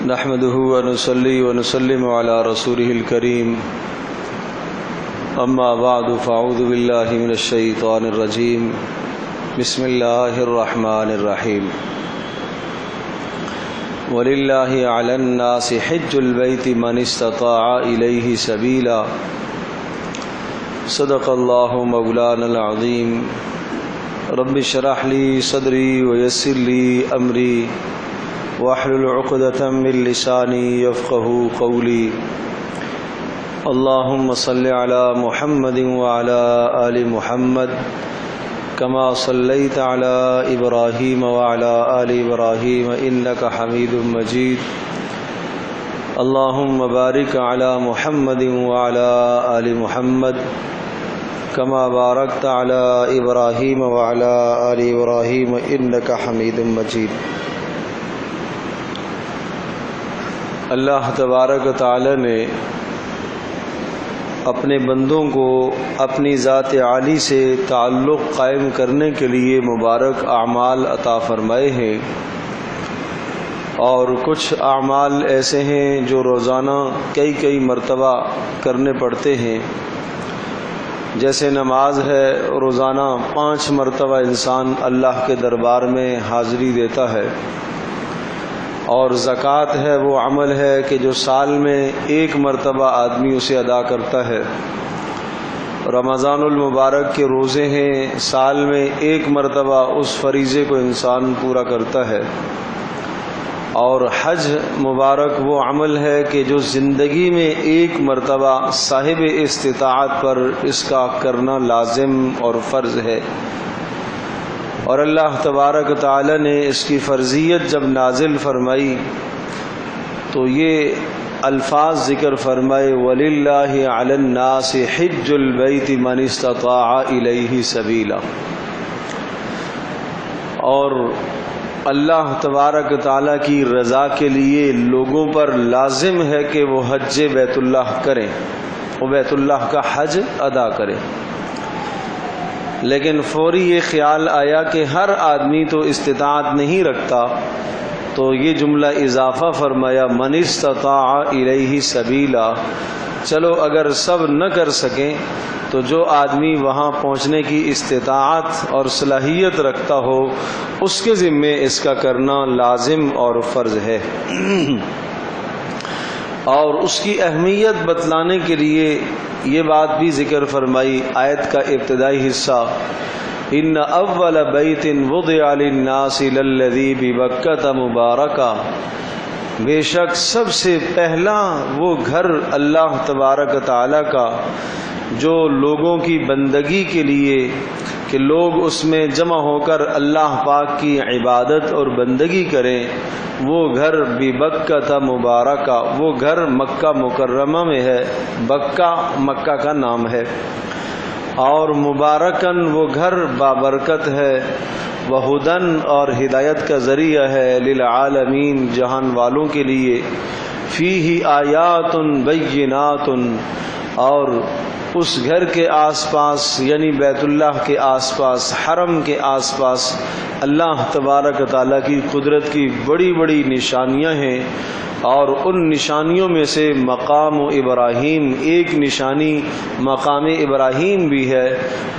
نحمده ونصلي ونسلم على رسوله الكريم اما بعد فاعوذ بالله من الشيطان الرجيم بسم الله الرحمن الرحيم ولله على الناس حج البيت من استطاع إليه سبيلا صدق الله مولانا العظيم رب اشرح لي صدري ويسر لي أمري واحلل عقدة من لساني يفقهوا قولي اللهم صل على محمد وعلى آل محمد كما صليت على إبراهيم وعلى آل إبراهيم إنك حميد مجيد اللهم بارك على محمد وعلى آل محمد كما باركت على إبراهيم وعلى آل إبراهيم إنك حميد مجيد۔ اللہ تبارک و تعالی نے اپنے بندوں کو اپنی ذات عالی سے تعلق قائم کرنے کے لیے مبارک اعمال عطا فرمائے ہیں، اور کچھ اعمال ایسے ہیں جو روزانہ کئی مرتبہ کرنے پڑتے ہیں، جیسے نماز ہے، روزانہ 5 مرتبہ انسان اللہ کے دربار میں حاضری دیتا ہے، اور زکوٰۃ ہے وہ عمل ہے کہ جو سال میں 1 مرتبہ آدمی اسے ادا کرتا ہے۔ رمضان المبارک کے روزے ہیں، سال میں 1 مرتبہ اس فریضے کو انسان پورا کرتا ہے، اور حج مبارک وہ عمل ہے کہ جو زندگی میں 1 مرتبہ صاحب استطاعت پر اس کا کرنا لازم اور فرض ہے۔ اور اللہ تبارک تعالی نے اس کی فرضیت جب نازل فرمائی تو یہ الفاظ ذکر فرمائے وَلِلَّهِ عَلَى النَّاسِ حِجُّ الْبَيْتِ مَنِ اسْتَطَاعَ إِلَيْهِ سَبِيلًا، اور اللہ تبارک تعالی کی رضا کے لیے لوگوں پر لازم ہے کہ وہ حج بیت اللہ کریں، وہ بیت اللہ کا حج ادا کریں۔ لیکن فوری یہ خیال آیا کہ ہر آدمی تو استطاعت نہیں رکھتا، تو یہ جملہ اضافہ فرمایا من استطاع الیہ سبیلا، چلو اگر سب نہ کر سکیں تو جو آدمی وہاں پہنچنے کی استطاعت اور صلاحیت رکھتا ہو اس کے ذمے اس کا کرنا لازم اور فرض ہے۔ اور اس کی اہمیت بتلانے کے لیے یہ بات بھی ذکر فرمائی آیت کا ابتدائی حصہ ان اول بیت وضع للناس للذی ببکۃ مبارکہ، بے شک سب سے پہلا وہ گھر اللہ تبارک تعالی کا جو لوگوں کی بندگی کے لیے کہ لوگ اس میں جمع ہو کر اللہ پاک کی عبادت اور بندگی کریں، وہ گھر ببکۃ مبارکہ، وہ گھر مکہ مکرمہ میں ہے، بکہ مکہ کا نام ہے، اور مبارکن وہ گھر بابرکت ہے، وہدن اور ہدایت کا ذریعہ ہے، للعالمین جہان والوں کے لیے، فیہ آیات بینات، اور اس گھر کے آس پاس یعنی بیت اللہ کے آس پاس، حرم کے آس پاس اللہ تبارک تعالیٰ کی قدرت کی بڑی نشانیاں ہیں، اور ان نشانیوں میں سے مقام ابراہیم ایک نشانی مقام ابراہیم بھی ہے،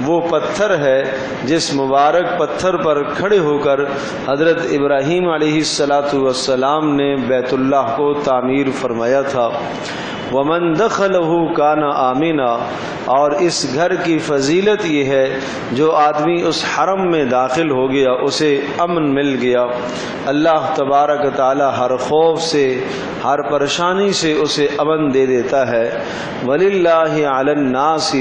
وہ پتھر ہے جس مبارک پتھر پر کھڑے ہو کر حضرت ابراہیم علیہ السلام نے بیت اللہ کو تعمیر فرمایا تھا۔ ومن دخلہ کان آمنا، اور اس گھر کی فضیلت یہ ہے جو آدمی اس حرم میں داخل ہو گیا اسے امن مل گیا، اللہ تبارک تعالی ہر خوف سے ہر پریشانی سے اسے امن دے دیتا ہے۔ وللہ علی الناس،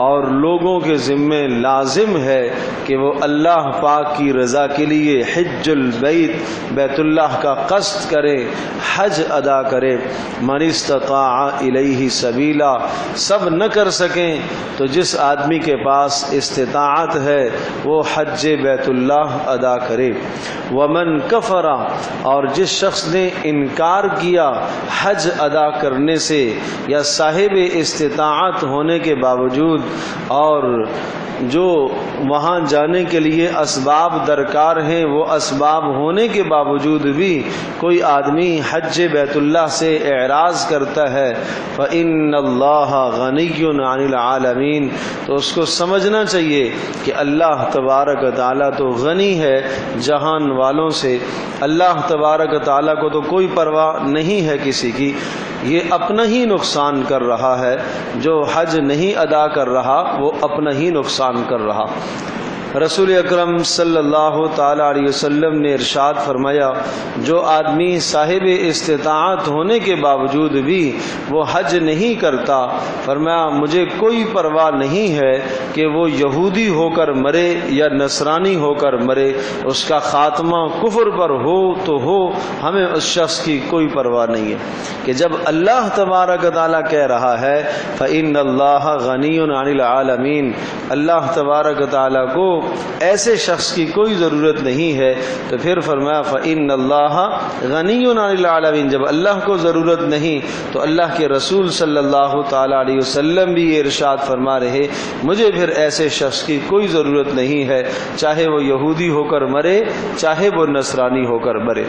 اور لوگوں کے ذمے لازم ہے کہ وہ اللہ پاک کی رضا کے لیے حج البیت، بیت اللہ کا قصد کرے، حج ادا کرے، من استطاع الیہ سبیلا، سب نہ کر سکیں تو جس آدمی کے پاس استطاعت ہے وہ حج بیت اللہ ادا کرے۔ ومن کفر، اور جس شخص نے انکار کیا حج ادا کرنے سے یا صاحب استطاعت ہونے کے باوجود، اور جو وہاں جانے کے لیے اسباب درکار ہیں وہ اسباب ہونے کے باوجود بھی کوئی آدمی حج بیت اللہ سے اعراض کرتا ہے، فإن اللہ غنی عن العالمین، تو اس کو سمجھنا چاہیے کہ اللہ تبارک و تعالیٰ تو غنی ہے جہان والوں سے، اللہ تبارک و تعالیٰ کو تو کوئی پرواہ نہیں ہے کسی کی، یہ اپنا ہی نقصان کر رہا ہے، جو حج نہیں ادا کر رہا وہ اپنا ہی نقصان کر رہا۔ رسول اکرم صلی اللہ تعالی علیہ وسلم نے ارشاد فرمایا، جو آدمی صاحب استطاعت ہونے کے باوجود بھی وہ حج نہیں کرتا، فرمایا مجھے کوئی پرواہ نہیں ہے کہ وہ یہودی ہو کر مرے یا نصرانی ہو کر مرے، اس کا خاتمہ کفر پر ہو تو ہو، ہمیں اس شخص کی کوئی پرواہ نہیں ہے۔ کہ جب اللہ تبارک و تعالیٰ کہہ رہا ہے فإن اللہ غنی عن العالمین، اللہ تبارک و تعالیٰ کو ایسے شخص کی کوئی ضرورت نہیں ہے، تو پھر فرمایا فإن اللہ غنی عن العالمین، جب اللہ کو ضرورت نہیں تو اللہ کے رسول صلی اللہ تعالی علیہ وسلم بھی یہ ارشاد فرما رہے مجھے پھر ایسے شخص کی کوئی ضرورت نہیں ہے، چاہے وہ یہودی ہو کر مرے چاہے وہ نصرانی ہو کر مرے۔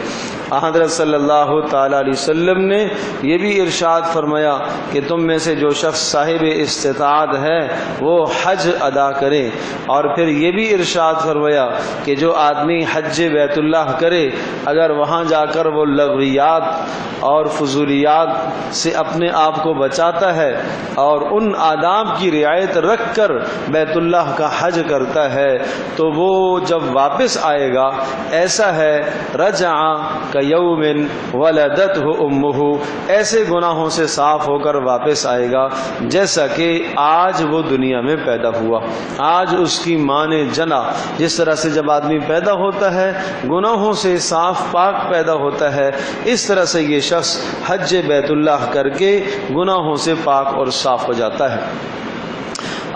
حضرت صلی اللہ تعالی علیہ وسلم نے یہ بھی ارشاد فرمایا کہ تم میں سے جو شخص صاحب استطاعت ہے وہ حج ادا کرے، اور پھر یہ بھی ارشاد فرمایا کہ جو آدمی حج بیت اللہ کرے اگر وہاں جا کر وہ لغویات اور فضولیات سے اپنے آپ کو بچاتا ہے اور ان آداب کی رعایت رکھ کر بیت اللہ کا حج کرتا ہے تو وہ جب واپس آئے گا ایسا ہے رجع کیوم ولدتہ امہ، ایسے گناہوں سے صاف ہو کر واپس آئے گا جیسا کہ آج وہ دنیا میں پیدا ہوا، آج اس کی ماں نے جنا۔ جس طرح سے جب آدمی پیدا ہوتا ہے گناہوں سے صاف پاک پیدا ہوتا ہے، اس طرح سے یہ شخص حج بیت اللہ کر کے گناہوں سے پاک اور صاف ہو جاتا ہے۔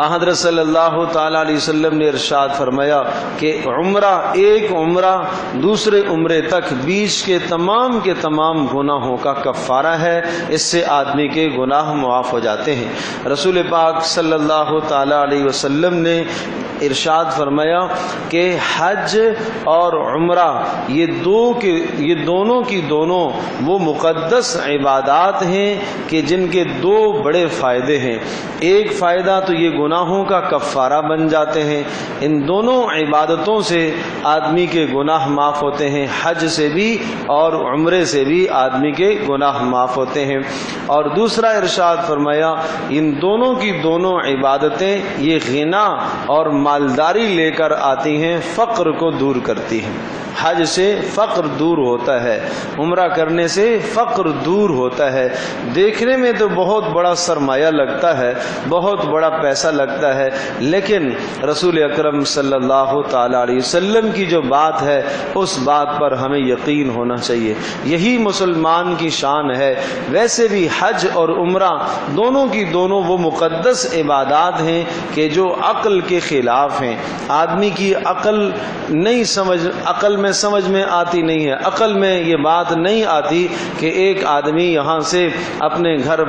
حضرت صلی اللہ تعالی علیہ وسلم نے ارشاد فرمایا کہ عمرہ، ایک عمرہ دوسرے عمرے تک بیچ کے تمام گناہوں کا کفارہ ہے، اس سے آدمی کے گناہ معاف ہو جاتے ہیں۔ رسول پاک صلی اللہ تعالی علیہ وسلم نے ارشاد فرمایا کہ حج اور عمرہ یہ دونوں کی دونوں وہ مقدس عبادات ہیں کہ جن کے دو بڑے فائدے ہیں۔ ایک فائدہ تو یہ گناہوں کا کفارہ بن جاتے ہیں، ان دونوں عبادتوں سے آدمی کے گناہ معاف ہوتے ہیں، حج سے بھی اور عمرے سے بھی آدمی کے گناہ معاف ہوتے ہیں۔ اور دوسرا ارشاد فرمایا ان دونوں کی دونوں عبادتیں یہ غنا اور مالداری لے کر آتی ہیں، فقر کو دور کرتی ہیں۔ حج سے فقر دور ہوتا ہے، عمرہ کرنے سے فقر دور ہوتا ہے۔ دیکھنے میں تو بہت بڑا سرمایہ لگتا ہے، بہت بڑا پیسہ لگتا ہے، لیکن رسول اکرم صلی اللہ تعالی علیہ وسلم کی جو بات ہے اس بات پر ہمیں یقین ہونا چاہیے، یہی مسلمان کی شان ہے۔ ویسے بھی حج اور عمرہ دونوں کی دونوں وہ مقدس عبادات ہیں کہ جو عقل کے خلاف ہیں۔ آدمی کی عقل میں سمجھ میں آتی نہیں ہے، عقل میں یہ بات نہیں آتی کہ ایک آدمی یہاں سے اپنے گھر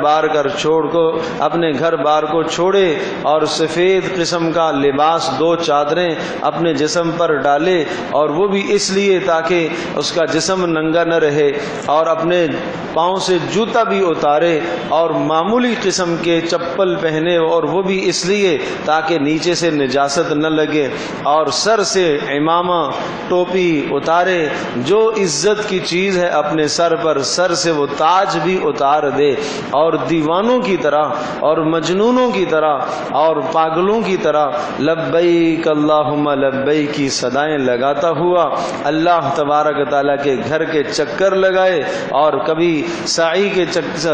بار کو چھوڑے اور سفید قسم کا لباس، دو چادریں اپنے جسم پر ڈالے، اور وہ بھی اس لیے تاکہ اس کا جسم ننگا نہ رہے، اور اپنے پاؤں سے جوتا بھی اتارے اور معمولی قسم کے چپل پہنے، اور وہ بھی اس لیے تاکہ نیچے سے نجاست نہ لگے، اور سر سے عمامہ ٹوپی اتارے، جو عزت کی چیز ہے اپنے سر پر، سر سے وہ تاج بھی اتار دے، اور دیوانوں کی طرح اور مجنونوں کی طرح اور پاگلوں کی طرح لبیک اللہم لبیک کی صدائیں لگاتا ہوا اللہ تبارک تعالیٰ کے گھر کے چکر لگائے، اور کبھی سعی کے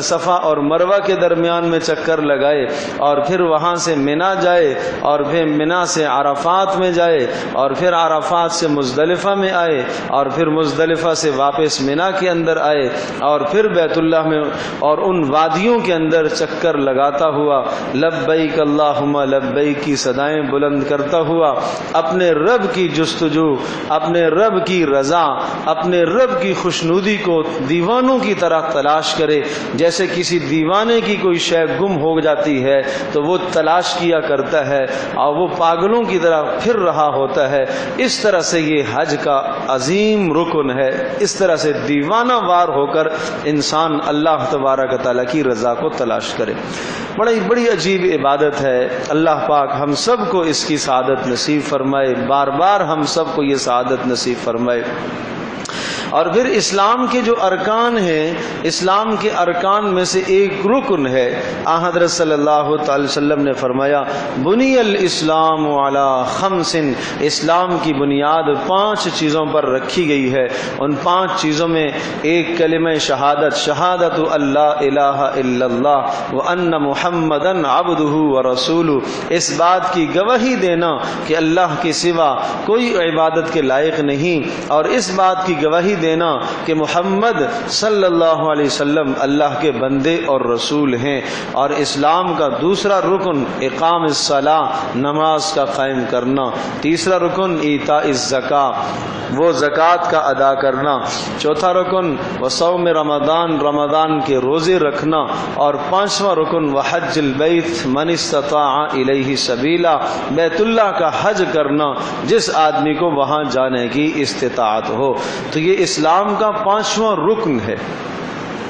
صفا اور مروہ کے درمیان میں چکر لگائے، اور پھر وہاں سے منا جائے، اور پھر منا سے عرفات میں جائے، اور پھر عرفات سے مزدلفہ میں آئے اور پھر مزدلفہ سے واپس منا کے اندر آئے اور پھر بیت اللہ میں اور ان وادیوں کے اندر چکر لگاتا ہوا لبیک اللہم لبیک کی صدائیں بلند کرتا ہوا اپنے رب کی جستجو، اپنے رب کی رضا، اپنے رب کی خوشنودی کو دیوانوں کی طرح تلاش کرے۔ جیسے کسی دیوانے کی کوئی شے گم ہو جاتی ہے تو وہ تلاش کیا کرتا ہے اور وہ پاگلوں کی طرح پھر رہا ہوتا ہے، اس طرح سے یہ حج کا عظیم رکن ہے۔ اس طرح سے دیوانہ وار ہو کر انسان اللہ تبارک و تعالیٰ کی رضا کو تلاش کرے۔ بڑی عجیب عبادت ہے۔ اللہ پاک ہم سب کو اس کی سعادت نصیب فرمائے، بار بار ہم سب کو یہ سعادت نصیب فرمائے۔ اور پھر اسلام کے جو ارکان ہیں، اسلام کے ارکان میں سے ایک رکن ہے۔ حضرت صلی اللہ تعالی وسلم نے فرمایا بنی الاسلام علی خمس، اسلام کی بنیاد 5 چیزوں پر رکھی گئی ہے۔ ان 5 چیزوں میں ایک کلمہ شہادت، شہادت اللہ الہ الا اللہ وان محمدا عبدہ ورسولہ، اس بات کی گواہی دینا کہ اللہ کے سوا کوئی عبادت کے لائق نہیں، اور اس بات کی گواہی دینا کہ محمد صلی اللہ علیہ وسلم اللہ کے بندے اور رسول ہیں۔ اور اسلام کا دوسرا رکن اقام الصلاۃ، نماز کا قائم کرنا۔ تیسرا رکن ایتاء الزکاۃ، وہ زکوٰۃ کا ادا کرنا۔ چوتھا رکن وصوم رمضان، رمضان کے روزے رکھنا۔ اور 5واں رکن وحج البیت من استطاع الیہ سبیلا، بیت اللہ کا حج کرنا جس آدمی کو وہاں جانے کی استطاعت ہو۔ تو یہ اسلام کا 5واں رکن ہے،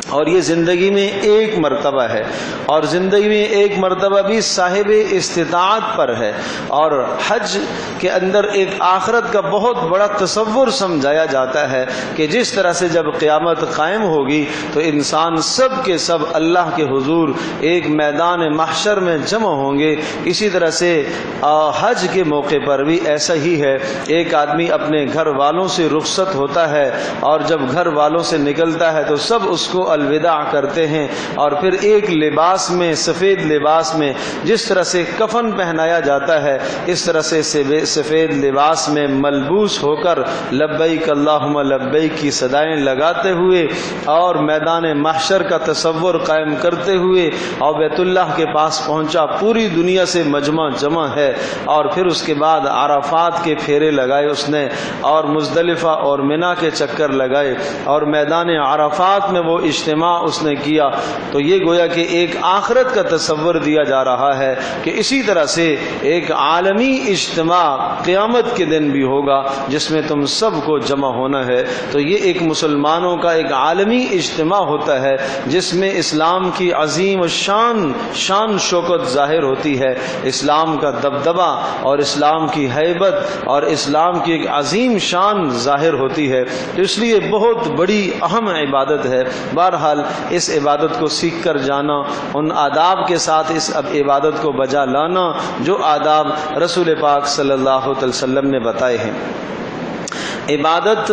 اور یہ زندگی میں ایک مرتبہ ہے، اور زندگی میں ایک مرتبہ بھی صاحب استطاعت پر ہے۔ اور حج کے اندر ایک آخرت کا بہت بڑا تصور سمجھایا جاتا ہے کہ جس طرح سے جب قیامت قائم ہوگی تو انسان سب کے سب اللہ کے حضور ایک میدان محشر میں جمع ہوں گے، اسی طرح سے حج کے موقع پر بھی ایسا ہی ہے۔ ایک آدمی اپنے گھر والوں سے رخصت ہوتا ہے، اور جب گھر والوں سے نکلتا ہے تو سب اس کو الوداع کرتے ہیں، اور پھر ایک لباس میں، سفید لباس میں جس طرح سے کفن پہنایا جاتا ہے، اس طرح سے سفید لباس میں ملبوس ہو کر لبیک اللہم لبیک کی صدائیں لگاتے ہوئے اور میدان محشر کا تصور قائم کرتے ہوئے اور بیت اللہ کے پاس پہنچا۔ پوری دنیا سے مجمع جمع ہے، اور پھر اس کے بعد عرفات کے پھیرے لگائے اس نے، اور مزدلفہ اور منا کے چکر لگائے، اور میدان عرفات میں وہ اجتماع اس نے کیا۔ تو یہ گویا کہ ایک آخرت کا تصور دیا جا رہا ہے کہ اسی طرح سے ایک عالمی اجتماع قیامت کے دن بھی ہوگا جس میں تم سب کو جمع ہونا ہے۔ تو یہ ایک مسلمانوں کا ایک عالمی اجتماع ہوتا ہے جس میں اسلام کی عظیم شان شوکت ظاہر ہوتی ہے، اسلام کا دبدبہ اور اسلام کی ہیبت اور اسلام کی ایک عظیم شان ظاہر ہوتی ہے۔ تو اس لیے بہت بڑی اہم عبادت ہے۔ بہرحال اس عبادت کو سیکھ کر جانا، ان آداب کے ساتھ اس عبادت کو بجا لانا جو آداب رسول پاک صلی اللہ علیہ وسلم نے بتائے ہیں۔ عبادت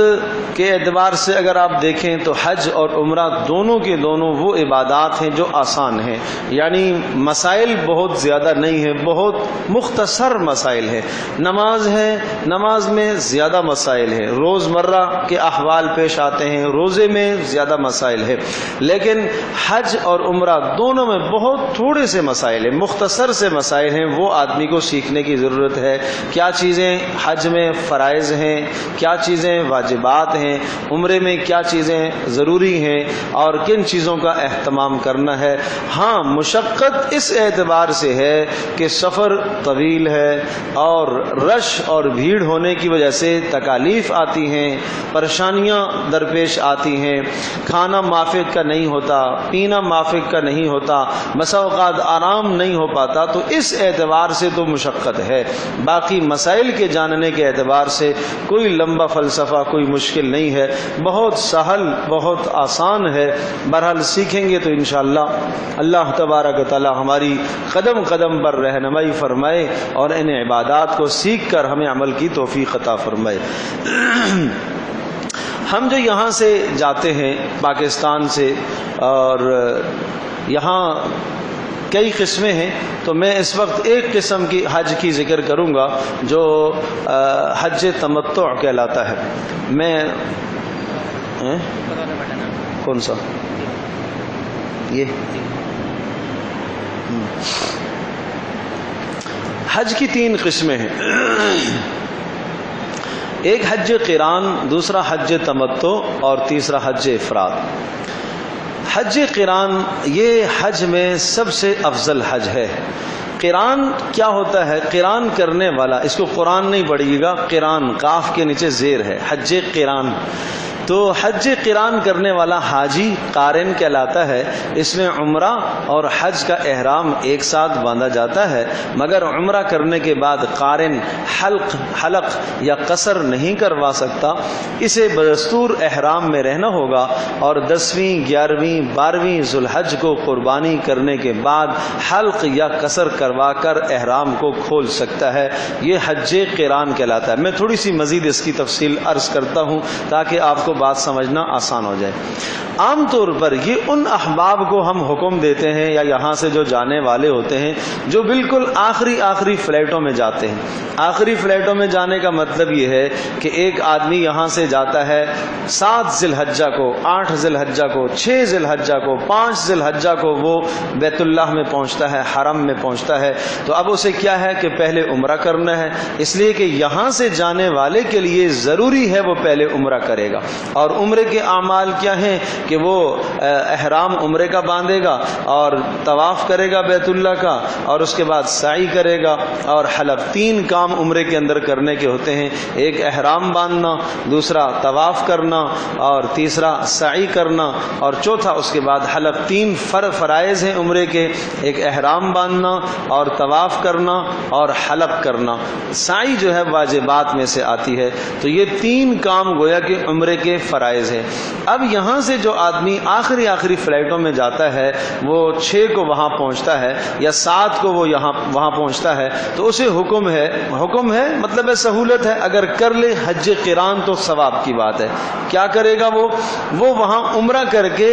کے اعتبار سے اگر آپ دیکھیں تو حج اور عمرہ دونوں کے دونوں وہ عبادات ہیں جو آسان ہیں، یعنی مسائل بہت زیادہ نہیں ہیں، بہت مختصر مسائل ہیں۔ نماز ہے، نماز میں زیادہ مسائل ہیں، روزمرہ کے احوال پیش آتے ہیں، روزے میں زیادہ مسائل ہیں، لیکن حج اور عمرہ دونوں میں بہت تھوڑے سے مسائل ہیں، مختصر سے مسائل ہیں۔ وہ آدمی کو سیکھنے کی ضرورت ہے، کیا چیزیں حج میں فرائض ہیں، کیا چیزیں واجبات ہیں، عمرے میں کیا چیزیں ضروری ہیں اور کن چیزوں کا اہتمام کرنا ہے۔ ہاں مشقت اس اعتبار سے ہے کہ سفر طویل ہے اور رش اور بھیڑ ہونے کی وجہ سے تکالیف آتی ہیں، پریشانیاں درپیش آتی ہیں، کھانا مافق کا نہیں ہوتا، پینا مافق کا نہیں ہوتا، بسا اوقات آرام نہیں ہو پاتا، تو اس اعتبار سے تو مشقت ہے۔ باقی مسائل کے جاننے کے اعتبار سے کوئی لمبا فلسفہ، کوئی مشکل نہیں ہے، بہت سہل، بہت آسان ہے۔ بہرحال سیکھیں گے تو انشاءاللہ اللہ تبارک و تعالی ہماری قدم قدم پر رہنمائی فرمائے اور ان عبادات کو سیکھ کر ہمیں عمل کی توفیق عطا فرمائے۔ ہم جو یہاں سے جاتے ہیں پاکستان سے، اور یہاں کئی قسمیں ہیں، تو میں اس وقت ایک قسم کی حج کی ذکر کروں گا جو حج تمتع کہلاتا ہے۔ میں کون سا یہ حج کی 3 قسمیں ہیں، ایک حج قران، دوسرا حج تمتع اور تیسرا حج افراد۔ حج قران یہ حج میں سب سے افضل حج ہے۔ قران کیا ہوتا ہے؟ قران کرنے والا، اس کو قرآن نہیں پڑھیے گا، قران قاف کے نیچے زیر ہے، حج قران۔ تو حج قران کرنے والا حاجی قارن کہلاتا ہے۔ اس میں عمرہ اور حج کا احرام ایک ساتھ باندھا جاتا ہے، مگر عمرہ کرنے کے بعد قارن حلق یا قصر نہیں کروا سکتا، اسے بدستور احرام میں رہنا ہوگا اور 10ویں 11ویں 12ویں ذوالحج کو قربانی کرنے کے بعد حلق یا قصر کروا کر احرام کو کھول سکتا ہے۔ یہ حج قران کہلاتا ہے۔ میں تھوڑی سی مزید اس کی تفصیل عرض کرتا ہوں تاکہ آپ کو بات سمجھنا آسان ہو جائے۔ عام طور پر یہ ان احباب کو ہم حکم دیتے ہیں یا یہاں سے جو جانے والے ہوتے ہیں جو بالکل آخری فلائٹوں میں جاتے ہیں۔ آخری فلائٹوں میں جانے کا مطلب یہ ہے کہ ایک آدمی یہاں سے جاتا ہے 7 ذی الحجہ کو، 8 ذی الحجہ کو، 6 ذی الحجہ کو، 5 ذی الحجہ کو وہ بیت اللہ میں پہنچتا ہے، حرم میں پہنچتا ہے۔ تو اب اسے کیا ہے کہ پہلے عمرہ کرنا ہے، اس لیے کہ یہاں سے جانے والے کے لیے ضروری ہے وہ پہلے عمرہ کرے گا۔ اور عمرے کے اعمال کیا ہیں کہ وہ احرام عمرے کا باندھے گا اور طواف کرے گا بیت اللہ کا، اور اس کے بعد سعی کرے گا اور حلق۔ 3 کام عمرے کے اندر کرنے کے ہوتے ہیں، ایک احرام باندھنا، دوسرا طواف کرنا اور تیسرا سعی کرنا اور چوتھا اس کے بعد حلق۔ 3 فرائض ہیں عمرے کے، ایک احرام باندھنا اور طواف کرنا اور حلق کرنا۔ سعی جو ہے واجبات میں سے آتی ہے۔ تو یہ 3 کام گویا کہ عمرے کے فرائض ہیں۔ اب یہاں سے جو آدمی آخری فلائٹوں میں جاتا ہے، وہ 6 کو وہاں پہنچتا ہے یا 7 کو وہ وہاں پہنچتا ہے، تو اسے حکم ہے مطلب ہے سہولت ہے، اگر کر لے حج قران تو ثواب کی بات ہے۔ کیا کرے گا وہ وہاں عمرہ کر کے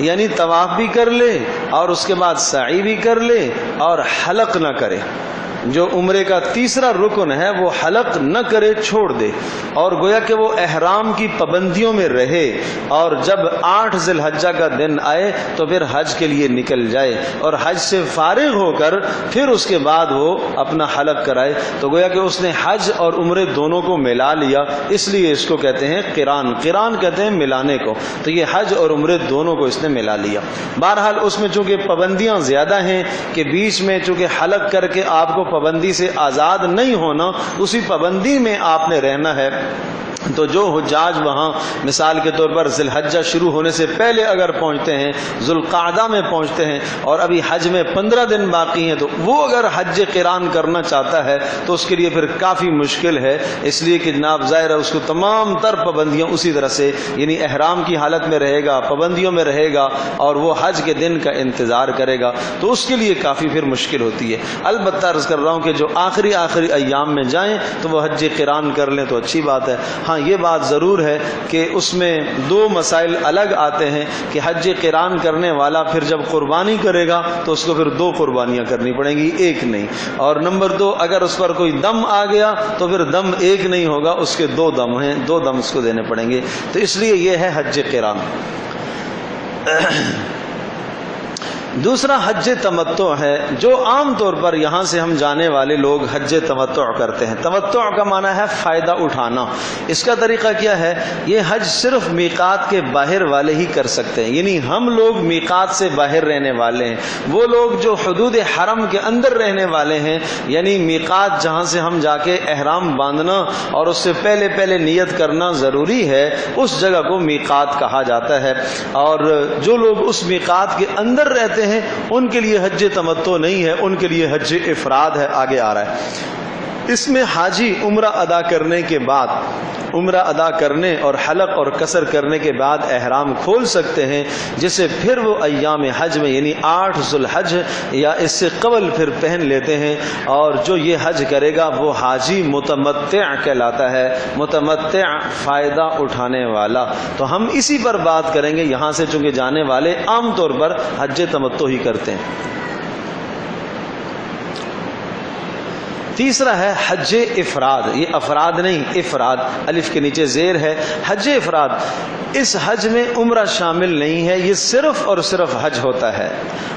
یعنی طواف بھی کر لے اور اس کے بعد سعی بھی کر لے اور حلق نہ کرے۔ جو عمرے کا تیسرا رکن ہے وہ حلق نہ کرے، چھوڑ دے، اور گویا کہ وہ احرام کی پابندیوں میں رہے، اور جب 8 ذی الحجہ کا دن آئے تو پھر حج کے لیے نکل جائے اور حج سے فارغ ہو کر پھر اس کے بعد وہ اپنا حلق کرائے۔ تو گویا کہ اس نے حج اور عمرے دونوں کو ملا لیا، اس لیے اس کو کہتے ہیں قران کہتے ہیں ملانے کو۔ تو یہ حج اور عمرے دونوں کو اس نے ملا لیا۔ بہرحال اس میں چونکہ پابندیاں زیادہ ہیں کہ بیچ میں چونکہ حلق کر کے آپ کو پابندی سے آزاد نہیں ہونا، اسی پابندی میں آپ نے رہنا ہے۔ تو جو حجاج وہاں مثال کے طور پر ذی الحجہ شروع ہونے سے پہلے اگر پہنچتے ہیں، ذوالقعدہ میں پہنچتے ہیں اور ابھی حج میں 15 دن باقی ہیں، تو وہ اگر حج قران کرنا چاہتا ہے تو اس کے لیے پھر کافی مشکل ہے، اس لیے کہ جناب ظاہر ہے اس کو تمام تر پابندیاں اسی طرح سے یعنی احرام کی حالت میں رہے گا، پابندیوں میں رہے گا اور وہ حج کے دن کا انتظار کرے گا، تو اس کے لیے کافی پھر مشکل ہوتی ہے۔ البتہ عرض کر رہا ہوں کہ جو آخری ایام میں جائیں تو وہ حج قران کر لیں تو اچھی بات ہے۔ ہاں یہ بات ضرور ہے کہ اس میں 2 مسائل الگ آتے ہیں کہ حج قران کرنے والا پھر جب قربانی کرے گا تو اس کو پھر 2 قربانیاں کرنی پڑیں گی، ایک نہیں، اور نمبر 2 اگر اس پر کوئی دم آ گیا تو پھر دم ایک نہیں ہوگا، اس کے 2 دم ہیں، 2 دم اس کو دینے پڑیں گے۔ تو اس لیے یہ ہے حج قران۔ دوسرا حج تمتع ہے، جو عام طور پر یہاں سے ہم جانے والے لوگ حج تمتع کرتے ہیں۔ تمتع کا معنی ہے فائدہ اٹھانا۔ اس کا طریقہ کیا ہے؟ یہ حج صرف میقات کے باہر والے ہی کر سکتے ہیں، یعنی ہم لوگ میقات سے باہر رہنے والے ہیں، وہ لوگ جو حدود حرم کے اندر رہنے والے ہیں، یعنی میقات جہاں سے ہم جا کے احرام باندھنا اور اس سے پہلے نیت کرنا ضروری ہے، اس جگہ کو میقات کہا جاتا ہے۔ اور جو لوگ اس میقات کے اندر رہتے ہیں ان کے لیے حج تمتع نہیں ہے، ان کے لیے حج افراد ہے، آگے آ رہا ہے۔ اس میں حاجی عمرہ ادا کرنے کے بعد، عمرہ ادا کرنے اور حلق اور قصر کرنے کے بعد احرام کھول سکتے ہیں، جسے پھر وہ ایام حج میں یعنی 8 ذوالحج یا اس سے قبل پھر پہن لیتے ہیں، اور جو یہ حج کرے گا وہ حاجی متمتع کہلاتا ہے، متمتع فائدہ اٹھانے والا۔ تو ہم اسی پر بات کریں گے، یہاں سے چونکہ جانے والے عام طور پر حج تمتع ہی کرتے ہیں۔ تیسرا ہے حج افراد، یہ افراد نہیں افراد، الف کے نیچے زیر ہے، حج افراد۔ اس حج میں عمرہ شامل نہیں ہے، یہ صرف اور صرف حج ہوتا ہے۔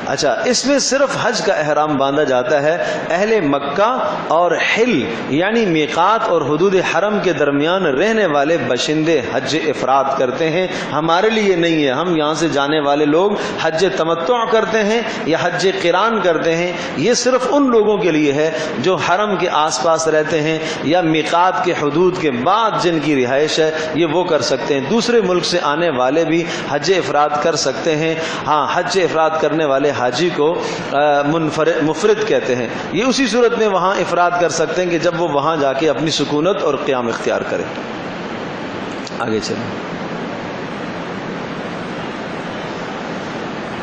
اچھا، اس میں صرف حج کا احرام باندھا جاتا ہے، اہل مکہ اور حل یعنی میقات اور حدود حرم کے درمیان رہنے والے باشندے حج افراد کرتے ہیں، ہمارے لیے نہیں ہے۔ ہم یہاں سے جانے والے لوگ حج تمتع کرتے ہیں یا حج قران کرتے ہیں، یہ صرف ان لوگوں کے لیے ہے جو حرم کے آس پاس رہتے ہیں یا میقات کے حدود کے بعد جن کی رہائش ہے، یہ وہ کر سکتے ہیں۔ دوسرے ملک سے آنے والے بھی حج افراد کر سکتے ہیں۔ ہاں، حج افراد کرنے والے حاجی کو مفرد کہتے ہیں، یہ اسی صورت میں وہاں افراد کر سکتے ہیں کہ جب وہ وہاں جا کے اپنی سکونت اور قیام اختیار کرے۔ آگے چلیں۔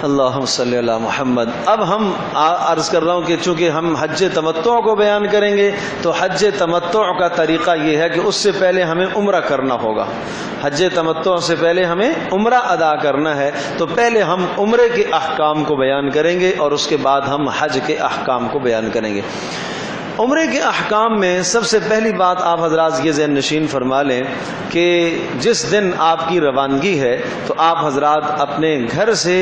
اللہم صلی علی محمد۔ اب ہم عرض کر رہا ہوں کہ چونکہ ہم حج تمتع کو بیان کریں گے تو حج تمتع کا طریقہ یہ ہے کہ اس سے پہلے ہمیں عمرہ کرنا ہوگا۔ حج تمتع سے پہلے ہمیں عمرہ ادا کرنا ہے، تو پہلے ہم عمرے کے احکام کو بیان کریں گے اور اس کے بعد ہم حج کے احکام کو بیان کریں گے۔ عمرے کے احکام میں سب سے پہلی بات آپ حضرات یہ ذہن نشین فرما لیں کہ جس دن آپ کی روانگی ہے تو آپ حضرات اپنے گھر سے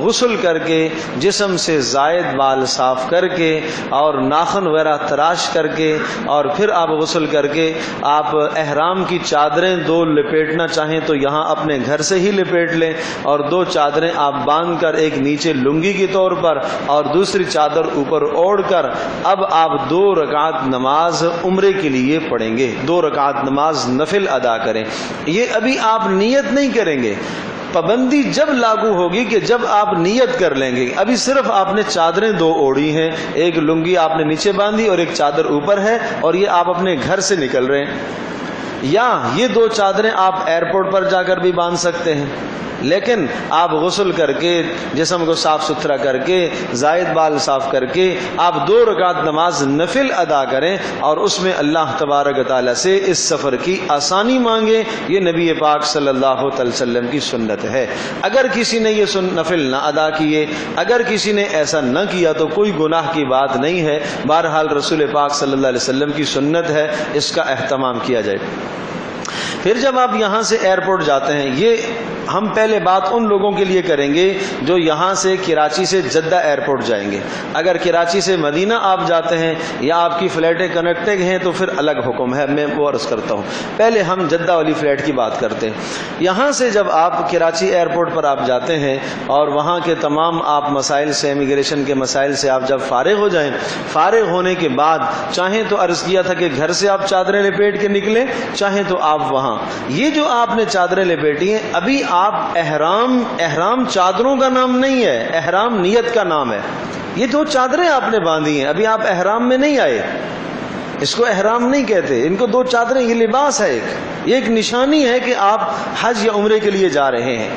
غسل کر کے، جسم سے زائد بال صاف کر کے اور ناخن وغیرہ تراش کر کے اور پھر آپ غسل کر کے آپ احرام کی چادریں دو لپیٹنا چاہیں تو یہاں اپنے گھر سے ہی لپیٹ لیں، اور دو چادریں آپ باندھ کر ایک نیچے لنگی کے طور پر اور دوسری چادر اوپر اوڑھ کر اب آپ 2 رکعت نماز عمرے کے لیے پڑھیں گے، 2 رکعت نماز نفل ادا کریں۔ یہ ابھی آپ نیت نہیں کریں گے، پابندی جب لاگو ہوگی کہ جب آپ نیت کر لیں گے۔ ابھی صرف آپ نے چادریں 2 اوڑھی ہیں، ایک لنگی آپ نے نیچے باندھی اور ایک چادر اوپر ہے، اور یہ آپ اپنے گھر سے نکل رہے ہیں، یا یہ 2 چادریں آپ ایئرپورٹ پر جا کر بھی باندھ سکتے ہیں، لیکن آپ غسل کر کے جسم کو صاف ستھرا کر کے زائد بال صاف کر کے آپ 2 رکعت نماز نفل ادا کریں اور اس میں اللہ تبارک و تعالیٰ سے اس سفر کی آسانی مانگیں۔ یہ نبی پاک صلی اللہ علیہ وسلم کی سنت ہے۔ اگر کسی نے یہ نفل نہ ادا کیے، اگر کسی نے ایسا نہ کیا تو کوئی گناہ کی بات نہیں ہے، بہرحال رسول پاک صلی اللہ علیہ وسلم کی سنت ہے، اس کا اہتمام کیا جائے۔ پھر جب آپ یہاں سے ایئرپورٹ جاتے ہیں، یہ ہم پہلے بات ان لوگوں کے لیے کریں گے جو یہاں سے کراچی سے جدہ ایئرپورٹ جائیں گے۔ اگر کراچی سے مدینہ آپ جاتے ہیں یا آپ کی فلائٹیں کنیکٹڈ ہیں تو پھر الگ حکم ہے، میں وہ عرض کرتا ہوں۔ پہلے ہم جدہ والی فلائٹ کی بات کرتے ہیں۔ یہاں سے جب آپ کراچی ایئرپورٹ پر آپ جاتے ہیں اور وہاں کے تمام آپ مسائل سے، امیگریشن کے مسائل سے آپ جب فارغ ہو جائیں، فارغ ہونے کے بعد چاہیں تو عرض کیا تھا کہ گھر سے آپ چادریں لپیٹ کے نکلیں، چاہیں تو آپ وہاں یہ جو آپ نے چادریں لپیٹی ہیں، ابھی آپ احرام چادروں کا نام نہیں ہے، احرام نیت کا نام ہے۔ یہ 2 چادریں آپ نے باندھی ہیں، ابھی آپ احرام میں نہیں آئے، اس کو احرام نہیں کہتے، ان کو 2 چادریں، یہ لباس ہے، یہ ایک نشانی ہے کہ آپ حج یا عمرے کے لیے جا رہے ہیں۔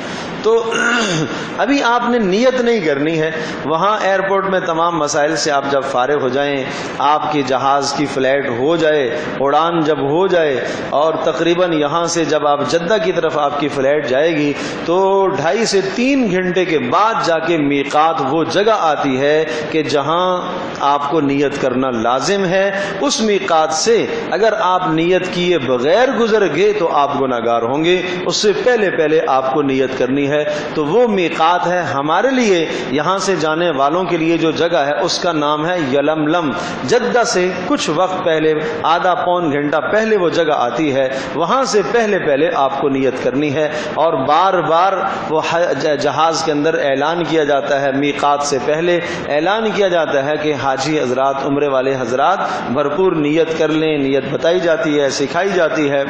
تو ابھی آپ نے نیت نہیں کرنی ہے، وہاں ایئرپورٹ میں تمام مسائل سے آپ جب فارغ ہو جائیں، آپ کی جہاز کی فلائٹ ہو جائے، اڑان جب ہو جائے اور تقریباً یہاں سے جب آپ جدہ کی طرف آپ کی فلائٹ جائے گی تو 2.5 سے 3 گھنٹے کے بعد جا کے میقات وہ جگہ آتی ہے کہ جہاں آپ کو نیت کرنا لازم ہے۔ اس میقات سے اگر آپ نیت کیے بغیر گزر گئے تو آپ گناہگار ہوں گے، اس سے پہلے آپ کو نیت کرنی ہے۔ تو وہ میقات ہے ہمارے لیے، یہاں سے جانے والوں کے لیے جو جگہ ہے اس کا نام ہے یلملم۔ جدہ سے کچھ وقت پہلے، آدھا پون گھنٹہ پہلے وہ جگہ آتی ہے، وہاں سے پہلے آپ کو نیت کرنی ہے، اور بار بار وہ جہاز کے اندر اعلان کیا جاتا ہے، میقات سے پہلے اعلان کیا جاتا ہے کہ حاجی حضرات، عمرے والے حضرات بھرپور نیت کر لیں، نیت بتائی جاتی ہے، سکھائی جاتی ہے۔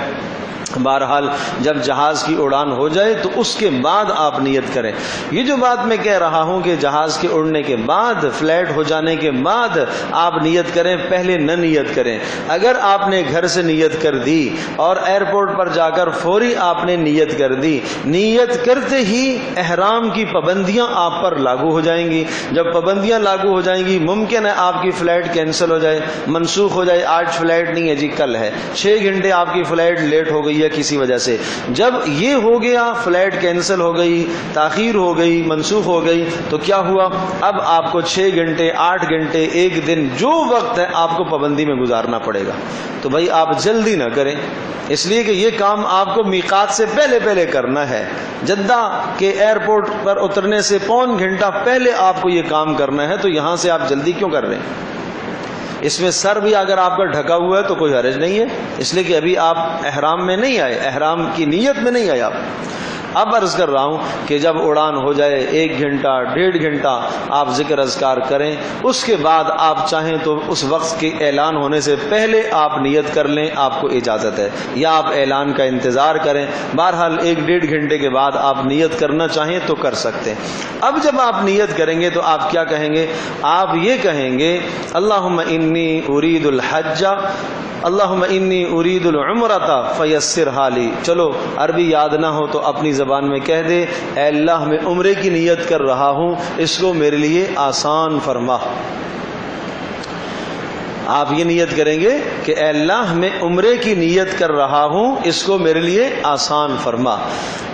بہرحال جب جہاز کی اڑان ہو جائے تو اس کے بعد آپ نیت کریں۔ یہ جو بات میں کہہ رہا ہوں کہ جہاز کے اڑنے کے بعد، فلائٹ ہو جانے کے بعد آپ نیت کریں، پہلے نہ نیت کریں۔ اگر آپ نے گھر سے نیت کر دی اور ایئرپورٹ پر جا کر فوری آپ نے نیت کر دی، نیت کرتے ہی احرام کی پابندیاں آپ پر لاگو ہو جائیں گی۔ جب پابندیاں لاگو ہو جائیں گی، ممکن ہے آپ کی فلائٹ کینسل ہو جائے، منسوخ ہو جائے، آج فلائٹ نہیں ہے جی کل ہے، 6 گھنٹے آپ کی فلائٹ لیٹ ہو گئی ہے، گیا کسی وجہ سے. جب یہ ہو گیا، فلائٹ کینسل ہو گئی، تاخیر ہو گئی، منسوخ ہو گئی، تو کیا ہوا؟ اب آپ کو 6 گھنٹے 8 گھنٹے 1 دن جو وقت ہے آپ کو پابندی میں گزارنا پڑے گا. تو بھائی آپ جلدی نہ کریں، اس لیے کہ یہ کام آپ کو میقات سے پہلے کرنا ہے. جدہ کے ایئرپورٹ پر اترنے سے پون گھنٹہ پہلے آپ کو یہ کام کرنا ہے. تو یہاں سے آپ جلدی کیوں کر رہے ہیں؟ اس میں سر بھی اگر آپ کا ڈھکا ہوا ہے تو کوئی حرج نہیں ہے، اس لیے کہ ابھی آپ احرام میں نہیں آئے، احرام کی نیت میں نہیں آئے آپ. اب عرض کر رہا ہوں کہ جب اڑان ہو جائے 1 گھنٹہ 1.5 گھنٹہ آپ ذکر اذکار کریں، اس کے بعد آپ چاہیں تو اس وقت کے اعلان ہونے سے پہلے آپ نیت کر لیں، آپ کو اجازت ہے، یا آپ اعلان کا انتظار کریں. بہرحال 1-1.5 گھنٹے کے بعد آپ نیت کرنا چاہیں تو کر سکتے ہیں. اب جب آپ نیت کریں گے تو آپ کیا کہیں گے؟ آپ یہ کہیں گے اللہم انی ارید الحج اللہم انی ارید العمرۃ فیسرھا لی. چلو عربی یاد نہ ہو تو اپنی زبان میں کہہ دے، اے اللہ میں عمرے کی نیت کر رہا ہوں، اس کو میرے لیے آسان فرما. آپ یہ نیت کریں گے کہ اے اللہ میں عمرے کی نیت کر رہا ہوں، اس کو میرے لیے آسان فرما.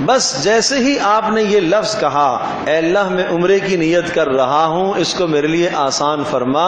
بس جیسے ہی آپ نے یہ لفظ کہا اے اللہ میں عمرے کی نیت کر رہا ہوں، اس کو میرے لیے آسان فرما،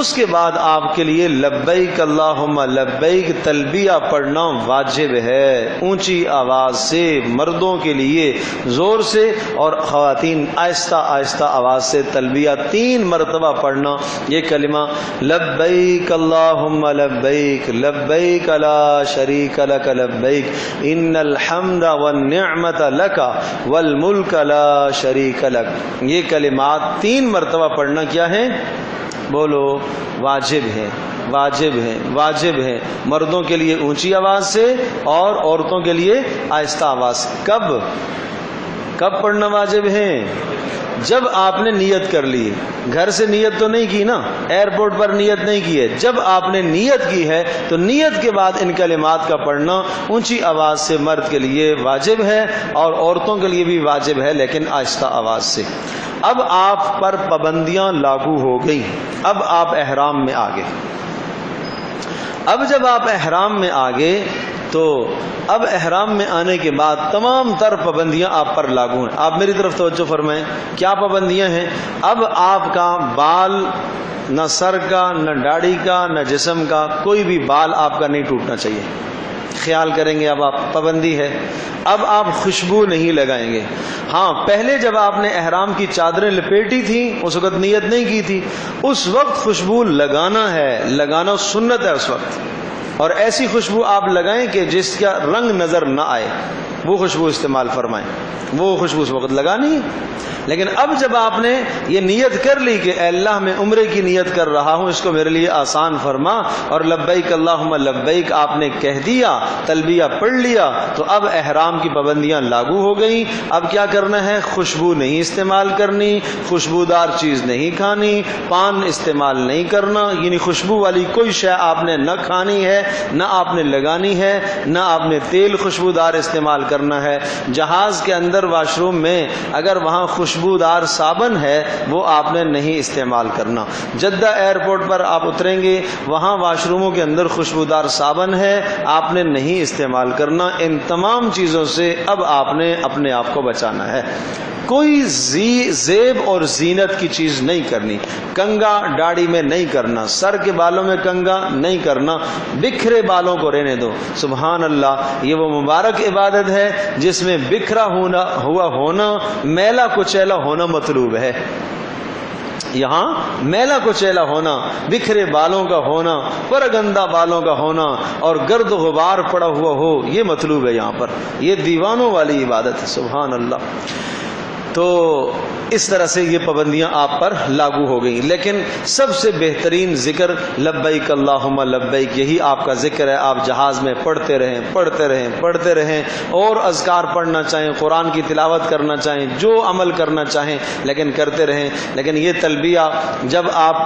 اس کے بعد آپ کے لیے لبیک اللہم لبیک تلبیہ پڑھنا واجب ہے، اونچی آواز سے، مردوں کے لیے زور سے اور خواتین آہستہ آہستہ آواز سے تلبیہ 3 مرتبہ پڑھنا. یہ کلمہ لبیک اللہم لبیک لبیک لا شریک لک لبیک ان الحمد والنعمت لک والملک لا شریک لک. یہ کلمات 3 مرتبہ پڑھنا کیا ہے؟ بولو، واجب ہے، واجب ہے، واجب ہے. مردوں کے لیے اونچی آواز سے اور عورتوں کے لیے آہستہ آواز سے. کب پڑھنا واجب ہے؟ جب آپ نے نیت کر لی. گھر سے نیت تو نہیں کی نا، ایئرپورٹ پر نیت نہیں کی ہے. جب آپ نے نیت کی ہے تو نیت کے بعد ان کلمات کا پڑھنا اونچی آواز سے مرد کے لیے واجب ہے اور عورتوں کے لیے بھی واجب ہے، لیکن آہستہ آواز سے. اب آپ پر پابندیاں لاگو ہو گئی. اب آپ احرام میں آ گئے. اب جب آپ احرام میں آ گئے تو اب احرام میں آنے کے بعد تمام تر پابندیاں آپ پر لاگو ہیں. آپ میری طرف توجہ فرمائیں. کیا پابندیاں ہیں؟ اب آپ کا بال، نہ سر کا، نہ داڑھی کا، نہ جسم کا، کوئی بھی بال آپ کا نہیں ٹوٹنا چاہیے. خیال کریں گے. اب آپ پابندی ہے. اب آپ خوشبو نہیں لگائیں گے. ہاں، پہلے جب آپ نے احرام کی چادریں لپیٹی تھیں اس وقت نیت نہیں کی تھی، اس وقت خوشبو لگانا ہے، لگانا سنت ہے اس وقت. اور ایسی خوشبو آپ لگائیں کہ جس کا رنگ نظر نہ آئے، وہ خوشبو استعمال فرمائیں. وہ خوشبو اس وقت لگانی ہے. لیکن اب جب آپ نے یہ نیت کر لی کہ اے اللہ میں عمرے کی نیت کر رہا ہوں، اس کو میرے لیے آسان فرما، اور لبیک اللہم لبیک آپ نے کہہ دیا، تلبیہ پڑھ لیا، تو اب احرام کی پابندیاں لاگو ہو گئیں. اب کیا کرنا ہے؟ خوشبو نہیں استعمال کرنی، خوشبودار چیز نہیں کھانی، پان استعمال نہیں کرنا، یعنی خوشبو والی کوئی شے آپ نے نہ کھانی ہے، نہ آپ نے لگانی ہے، نہ آپ نے تیل خوشبودار استعمال کرنا ہے. جہاز کے اندر واش روم میں اگر وہاں خوشبودار صابن ہے وہ آپ نے نہیں استعمال کرنا. جدہ ایئرپورٹ پر آپ اتریں گے، وہاں واش روموں کے اندر خوشبودار صابن ہے، آپ نے نہیں استعمال کرنا. ان تمام چیزوں سے اب آپ نے اپنے آپ کو بچانا ہے. کوئی زیب اور زینت کی چیز نہیں کرنی. کنگا داڑھی میں نہیں کرنا، سر کے بالوں میں کنگا نہیں کرنا، بکھرے بالوں کو رہنے دو. سبحان اللہ، یہ وہ مبارک عبادت ہے جس میں بکھرا ہونا، میلا کچیلا ہونا مطلوب ہے. یہاں میلا کچیلا ہونا، بکھرے بالوں کا ہونا، پرگندہ بالوں کا ہونا اور گرد و غبار پڑا ہوا ہو، یہ مطلوب ہے یہاں پر. یہ دیوانوں والی عبادت ہے. سبحان اللہ. تو اس طرح سے یہ پابندیاں آپ پر لاگو ہو گئیں. لیکن سب سے بہترین ذکر لبیک اللہم لبیک، یہی آپ کا ذکر ہے. آپ جہاز میں پڑھتے رہیں اور اذکار پڑھنا چاہیں، قرآن کی تلاوت کرنا چاہیں، جو عمل کرنا چاہیں، لیکن کرتے رہیں. لیکن یہ تلبیہ جب آپ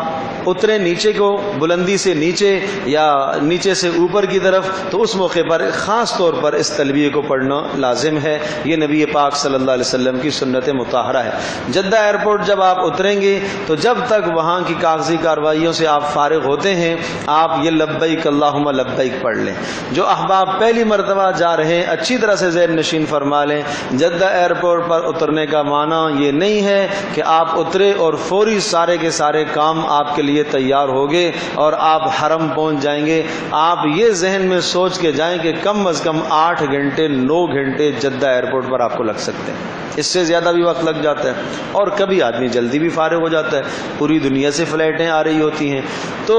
اتریں نیچے کو، بلندی سے نیچے یا نیچے سے اوپر کی طرف، تو اس موقع پر خاص طور پر اس تلبیہ کو پڑھنا لازم ہے. یہ نبی پاک صلی اللہ علیہ وسلم کی سنت مطہرہ ہے۔ جدہ ایئرپورٹ جب آپ اتریں گے تو جب تک وہاں کی کاغذی کارروائیوں سے آپ فارغ ہوتے ہیں آپ یہ لبیک اللہم لبیک پڑھ لیں۔ جو احباب پہلی مرتبہ جا رہے ہیں اچھی طرح سے ذہن نشین فرما لیں، جدہ ایئرپورٹ پر اترنے کا معنی یہ نہیں ہے کہ آپ اترے اور فوری سارے کے سارے کام آپ کے لیے تیار ہو گئے اور آپ حرم پہنچ جائیں گے۔ آپ یہ ذہن میں سوچ کے جائیں کہ کم از کم 8 گھنٹے 9 گھنٹے جدہ ایئرپورٹ پر آپ کو لگ سکتے ہیں، اس سے زیادہ بھی وقت لگ جاتا ہے، اور کبھی آدمی جلدی بھی فارغ ہو جاتا ہے، پوری دنیا سے فلائٹیں آ رہی ہوتی ہیں۔ تو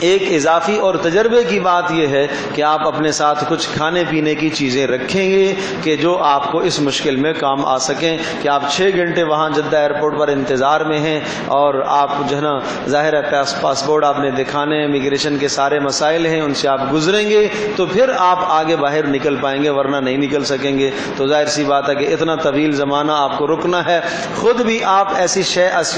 ایک اضافی اور تجربے کی بات یہ ہے کہ آپ اپنے ساتھ کچھ کھانے پینے کی چیزیں رکھیں گے کہ جو آپ کو اس مشکل میں کام آ سکیں کہ آپ 6 گھنٹے وہاں جدہ ایئرپورٹ پر انتظار میں ہیں اور آپ جو ہے نا ظاہر ہے پاسپورٹ آپ نے دکھانے، امیگریشن کے سارے مسائل ہیں، ان سے آپ گزریں گے تو پھر آپ آگے باہر نکل پائیں گے، ورنہ نہیں نکل سکیں گے۔ تو ظاہر سی بات ہے کہ اتنا طویل زمانہ آپ کو رکنا ہے، خود بھی آپ ایسی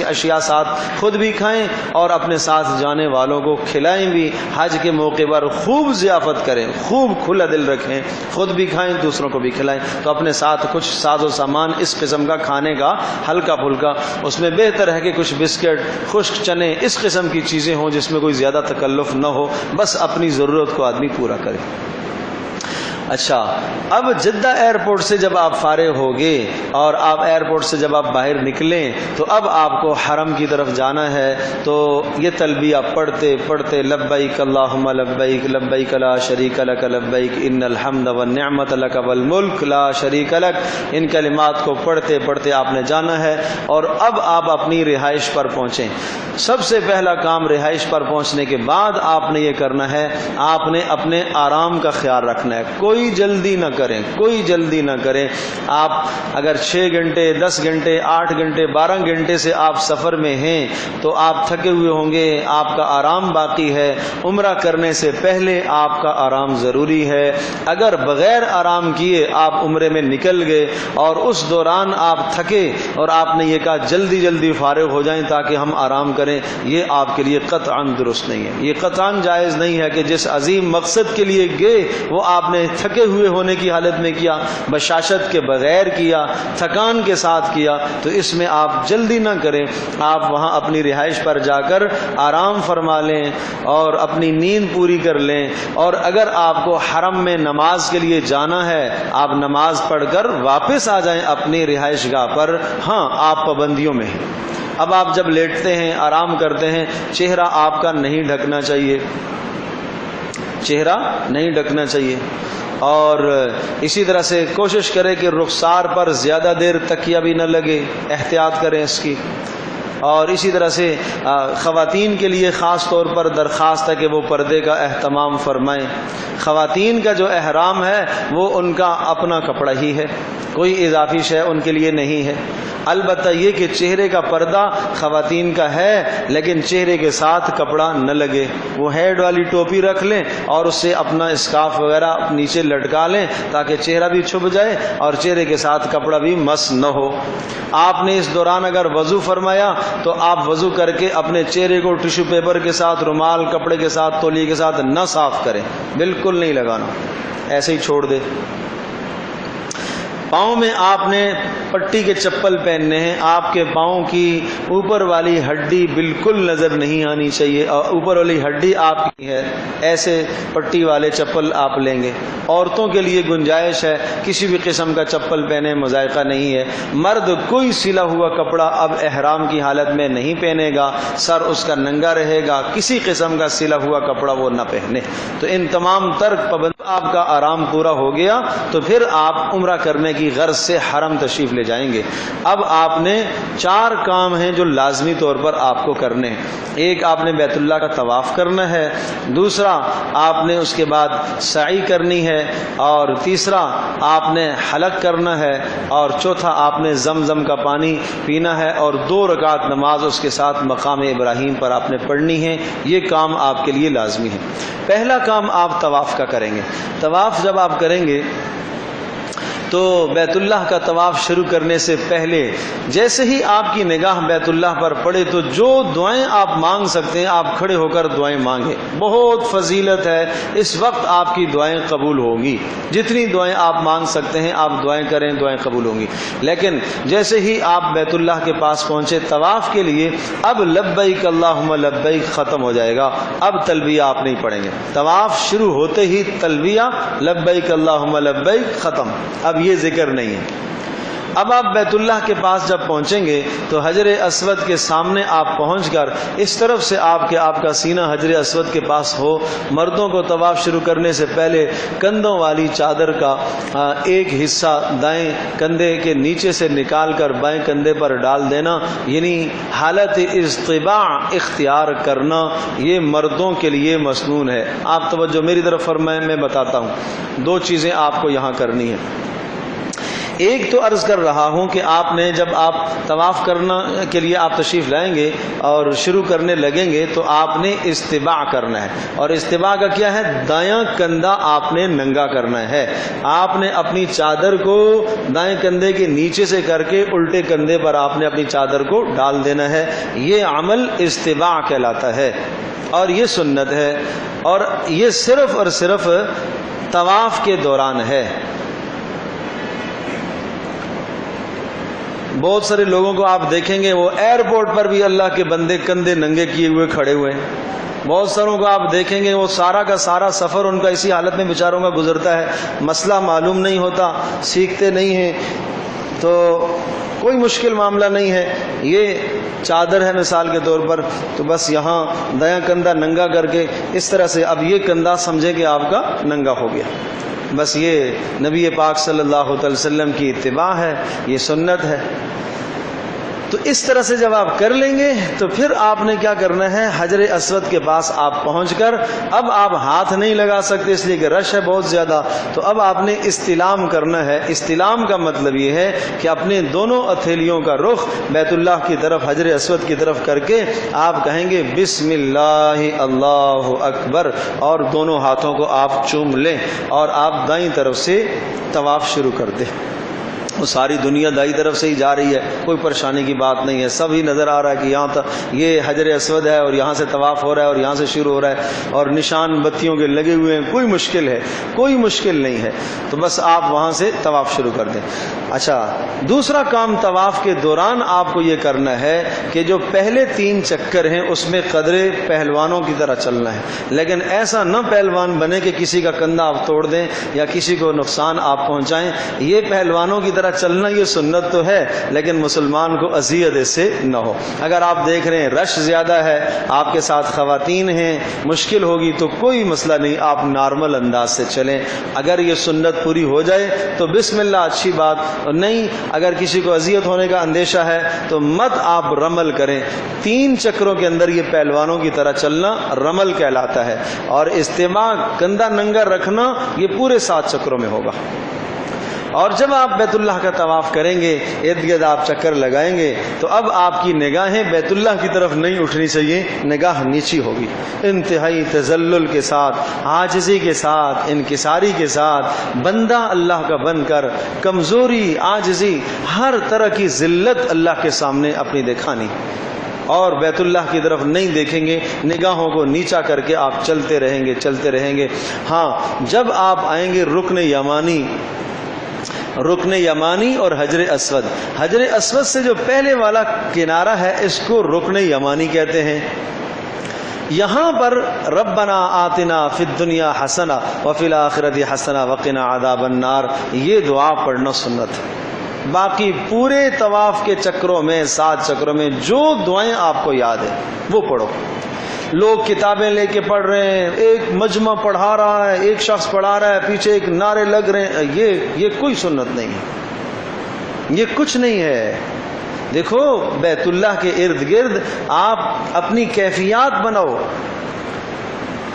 اشیاء ساتھ خود بھی کھائیں اور اپنے ساتھ جانے والوں کو کھلائیں بھی۔ حج کے موقع پر خوب ضیافت کریں، خوب کھلا دل رکھیں، خود بھی کھائیں دوسروں کو بھی کھلائیں۔ تو اپنے ساتھ کچھ ساز و سامان اس قسم کا کھانے کا ہلکا پھلکا، اس میں بہتر ہے کہ کچھ بسکٹ، خشک چنے، اس قسم کی چیزیں ہوں جس میں کوئی زیادہ تکلف نہ ہو، بس اپنی ضرورت کو آدمی پورا کرے۔ اچھا، اب جدہ ایئرپورٹ سے جب آپ فارغ ہوگے اور آپ ایئرپورٹ سے جب آپ باہر نکلیں تو اب آپ کو حرم کی طرف جانا ہے۔ تو یہ تلبیہ پڑھتے پڑھتے لبیک اللہم لبیک لبیک لا شریک لک لبیک ان الحمد والنعمت لک والملک لا شریک لک، ان کلمات کو پڑھتے پڑھتے آپ نے جانا ہے اور اب آپ اپنی رہائش پر پہنچیں۔ سب سے پہلا کام رہائش پر پہنچنے کے بعد آپ نے یہ کرنا ہے، آپ نے اپنے آرام کا خیال رکھنا ہے، کوئی جلدی نہ کریں، کوئی جلدی نہ کریں۔ آپ اگر 6 گھنٹے 10 گھنٹے 8 گھنٹے 12 گھنٹے سے آپ سفر میں ہیں تو آپ تھکے ہوئے ہوں گے، آپ کا آرام باقی ہے۔ عمرہ کرنے سے پہلے آپ کا آرام ضروری ہے۔ اگر بغیر آرام کیے آپ عمرے میں نکل گئے اور اس دوران آپ تھکے اور آپ نے یہ کہا جلدی جلدی فارغ ہو جائیں تاکہ ہم آرام کریں، یہ آپ کے لیے قطعاً درست نہیں ہے، یہ قطعاً جائز نہیں ہے کہ جس عظیم مقصد کے لیے گئے وہ آپ نے تھکے ہوئے ہونے کی حالت میں کیا، بشاشت کے بغیر کیا، تھکان کے ساتھ کیا، تو اس میں آپ جلدی نہ کریں۔ آپ وہاں اپنی رہائش پر جا کر آرام فرما لیں اور اپنی نیند پوری کر لیں، اور اگر آپ کو حرم میں نماز کے لیے جانا ہے آپ نماز پڑھ کر واپس آ جائیں اپنی رہائش گاہ پر۔ ہاں، آپ پابندیوں میں ہیں۔ اب آپ جب لیٹتے ہیں آرام کرتے ہیں چہرہ آپ کا نہیں ڈھکنا چاہیے، چہرہ نہیں ڈھکنا چاہیے، اور اسی طرح سے کوشش کریں کہ رخسار پر زیادہ دیر تکیہ بھی نہ لگے، احتیاط کریں اس کی۔ اور اسی طرح سے خواتین کے لیے خاص طور پر درخواست ہے کہ وہ پردے کا اہتمام فرمائیں۔ خواتین کا جو احرام ہے وہ ان کا اپنا کپڑا ہی ہے، کوئی اضافی شے ان کے لیے نہیں ہے۔ البتہ یہ کہ چہرے کا پردہ خواتین کا ہے لیکن چہرے کے ساتھ کپڑا نہ لگے، وہ ہیڈ والی ٹوپی رکھ لیں اور اس سے اپنا اسکارف وغیرہ نیچے لٹکا لیں تاکہ چہرہ بھی چھپ جائے اور چہرے کے ساتھ کپڑا بھی مس نہ ہو۔ آپ نے اس دوران اگر وضو فرمایا تو آپ وضو کر کے اپنے چہرے کو ٹیشو پیپر کے ساتھ، رومال، کپڑے کے ساتھ، تولیے کے ساتھ نہ صاف کریں، بالکل نہیں لگانا، ایسے ہی چھوڑ دیں۔ پاؤں میں آپ نے پٹی کے چپل پہننے ہیں، آپ کے پاؤں کی اوپر والی ہڈی بالکل نظر نہیں آنی چاہیے، اور اوپر والی ہڈی آپ کی ہے، ایسے پٹی والے چپل آپ لیں گے۔ عورتوں کے لیے گنجائش ہے، کسی بھی قسم کا چپل پہنے، مذائقہ نہیں ہے۔ مرد کوئی سلا ہوا کپڑا اب احرام کی حالت میں نہیں پہنے گا، سر اس کا ننگا رہے گا، کسی قسم کا سلا ہوا کپڑا وہ نہ پہنے۔ تو ان تمام ترک پابند آپ کا آرام پورا ہو گیا تو پھر آپ عمرہ کرنے کی غرض سے حرم تشریف لے جائیں گے۔ اب آپ نے 4 کام ہیں جو لازمی طور پر آپ کو کرنے ہیں۔ ایک، آپ نے بیت اللہ کا طواف کرنا ہے، دوسرا آپ نے اس کے بعد سعی کرنی ہے، اور تیسرا آپ نے حلق کرنا ہے، اور چوتھا آپ نے زمزم کا پانی پینا ہے، اور 2 رکعت نماز اس کے ساتھ مقام ابراہیم پر آپ نے پڑھنی ہے۔ یہ کام آپ کے لیے لازمی ہے۔ پہلا کام آپ طواف کا کریں گے۔ طواف جب آپ کریں گے تو بیت اللہ کا طواف شروع کرنے سے پہلے جیسے ہی آپ کی نگاہ بیت اللہ پر پڑے تو جو دعائیں آپ مانگ سکتے ہیں آپ کھڑے ہو کر دعائیں مانگیں. بہت فضیلت ہے, اس وقت آپ کی دعائیں قبول ہوگی. جتنی دعائیں آپ مانگ سکتے ہیں آپ دعائیں کریں, دعائیں قبول ہوں گی. لیکن جیسے ہی آپ بیت اللہ کے پاس پہنچے طواف کے لیے, اب لبیک اللہم لبیک ختم ہو جائے گا. اب تلبیہ آپ نہیں پڑھیں گے. طواف شروع ہوتے ہی تلبیہ لبیک اللہم لبیک ختم. اب یہ ذکر نہیں ہے. اب آپ بیت اللہ کے پاس جب پہنچیں گے تو حجر اسود کے سامنے آپ پہنچ کر اس طرف سے آپ کا سینہ حجر اسود کے پاس ہو. مردوں کو طواف شروع کرنے سے پہلے کندھوں والی چادر کا ایک حصہ دائیں کندھے کے نیچے سے نکال کر بائیں کندھے پر ڈال دینا, یعنی حالت اضطباع اختیار کرنا, یہ مردوں کے لیے مسنون ہے. آپ توجہ میری طرف فرمائیں, میں بتاتا ہوں. دو چیزیں آپ کو یہاں کرنی ہیں. ایک تو عرض کر رہا ہوں کہ آپ نے جب آپ طواف کرنا کے لیے آپ تشریف لائیں گے اور شروع کرنے لگیں گے تو آپ نے استباع کرنا ہے. اور استباع کا کیا ہے؟ دایاں کندھا آپ نے ننگا کرنا ہے. آپ نے اپنی چادر کو دائیں کندھے کے نیچے سے کر کے الٹے کندھے پر آپ نے اپنی چادر کو ڈال دینا ہے. یہ عمل استباع کہلاتا ہے اور یہ سنت ہے, اور یہ صرف اور صرف طواف کے دوران ہے. بہت سارے لوگوں کو آپ دیکھیں گے وہ ایئرپورٹ پر بھی اللہ کے بندے کندھے ننگے کیے ہوئے کھڑے ہوئے ہیں. بہت ساروں کو آپ دیکھیں گے وہ سارا کا سارا سفر ان کا اسی حالت میں بیچاروں کا گزرتا ہے. مسئلہ معلوم نہیں ہوتا, سیکھتے نہیں ہیں, تو کوئی مشکل معاملہ نہیں ہے. یہ چادر ہے مثال کے طور پر, تو بس یہاں دایاں کندھا ننگا کر کے اس طرح سے, اب یہ کندھا سمجھے کہ آپ کا ننگا ہو گیا. بس یہ نبی پاک صلی اللہ علیہ وسلم کی اتباع ہے, یہ سنت ہے. تو اس طرح سے جب آپ کر لیں گے تو پھر آپ نے کیا کرنا ہے, حجر اسود کے پاس آپ پہنچ کر, اب آپ ہاتھ نہیں لگا سکتے اس لیے کہ رش ہے بہت زیادہ, تو اب آپ نے استلام کرنا ہے. استلام کا مطلب یہ ہے کہ اپنے دونوں ہتھیلیوں کا رخ بیت اللہ کی طرف, حجر اسود کی طرف کر کے آپ کہیں گے بسم اللہ اللہ اکبر, اور دونوں ہاتھوں کو آپ چوم لیں اور آپ دائیں طرف سے طواف شروع کر دیں. وہ ساری دنیا دائیں طرف سے ہی جا رہی ہے, کوئی پریشانی کی بات نہیں ہے. سب ہی نظر آ رہا ہے کہ یہاں تک یہ حجر اسود ہے اور یہاں سے طواف ہو رہا ہے اور یہاں سے شروع ہو رہا ہے, اور نشان بتیوں کے لگے ہوئے ہیں. کوئی مشکل ہے؟ کوئی مشکل نہیں ہے. تو بس آپ وہاں سے طواف شروع کر دیں. اچھا, دوسرا کام طواف کے دوران آپ کو یہ کرنا ہے کہ جو پہلے 3 چکر ہیں اس میں قدرے پہلوانوں کی طرح چلنا ہے. لیکن ایسا نہ پہلوان بنے کہ کسی کا کندھا آپ توڑ دیں یا کسی کو نقصان آپ پہنچائیں. یہ پہلوانوں کی طرح چلنا یہ سنت تو ہے, لیکن مسلمان کو اذیت اس سے نہ ہو. اگر آپ دیکھ رہے ہیں رش زیادہ ہے, آپ کے ساتھ خواتین ہیں, مشکل ہوگی, تو کوئی مسئلہ نہیں, آپ نارمل انداز سے چلیں. اگر یہ سنت پوری ہو جائے تو بسم اللہ, اچھی بات. اور نہیں, اگر کسی کو اذیت ہونے کا اندیشہ ہے تو مت آپ رمل کریں. 3 چکروں کے اندر یہ پہلوانوں کی طرح چلنا رمل کہلاتا ہے, اور استماع کندھا ننگا رکھنا یہ پورے 7 چکروں میں ہوگا. اور جب آپ بیت اللہ کا طواف کریں گے, ارد گرد آپ چکر لگائیں گے, تو اب آپ کی نگاہیں بیت اللہ کی طرف نہیں اٹھنی چاہیے, نگاہ نیچی ہوگی. انتہائی تذلل کے ساتھ, عاجزی کے ساتھ, انکساری کے ساتھ, بندہ اللہ کا بن کر کمزوری, عاجزی, ہر طرح کی ذلت اللہ کے سامنے اپنی دکھانی, اور بیت اللہ کی طرف نہیں دیکھیں گے, نگاہوں کو نیچا کر کے آپ چلتے رہیں گے, چلتے رہیں گے. ہاں, جب آپ آئیں گے رکن یمانی اور حجر اسود, حجر اسود سے جو پہلے والا کنارہ ہے اس کو رکن یمانی کہتے ہیں. یہاں پر ربنا آتنا فی الدنیا حسنہ وفی الآخرۃ حسنہ وقنا عذاب النار, یہ دعا پڑھنا سنت ہے. باقی پورے طواف کے چکروں میں 7 چکروں میں جو دعائیں آپ کو یاد ہیں وہ پڑھو. لوگ کتابیں لے کے پڑھ رہے ہیں, ایک مجمع پڑھا رہا ہے, ایک شخص پڑھا رہا ہے, پیچھے ایک نعرے لگ رہے ہیں, یہ کوئی سنت نہیں ہے, یہ کچھ نہیں ہے. دیکھو, بیت اللہ کے ارد گرد آپ اپنی کیفیات بناؤ,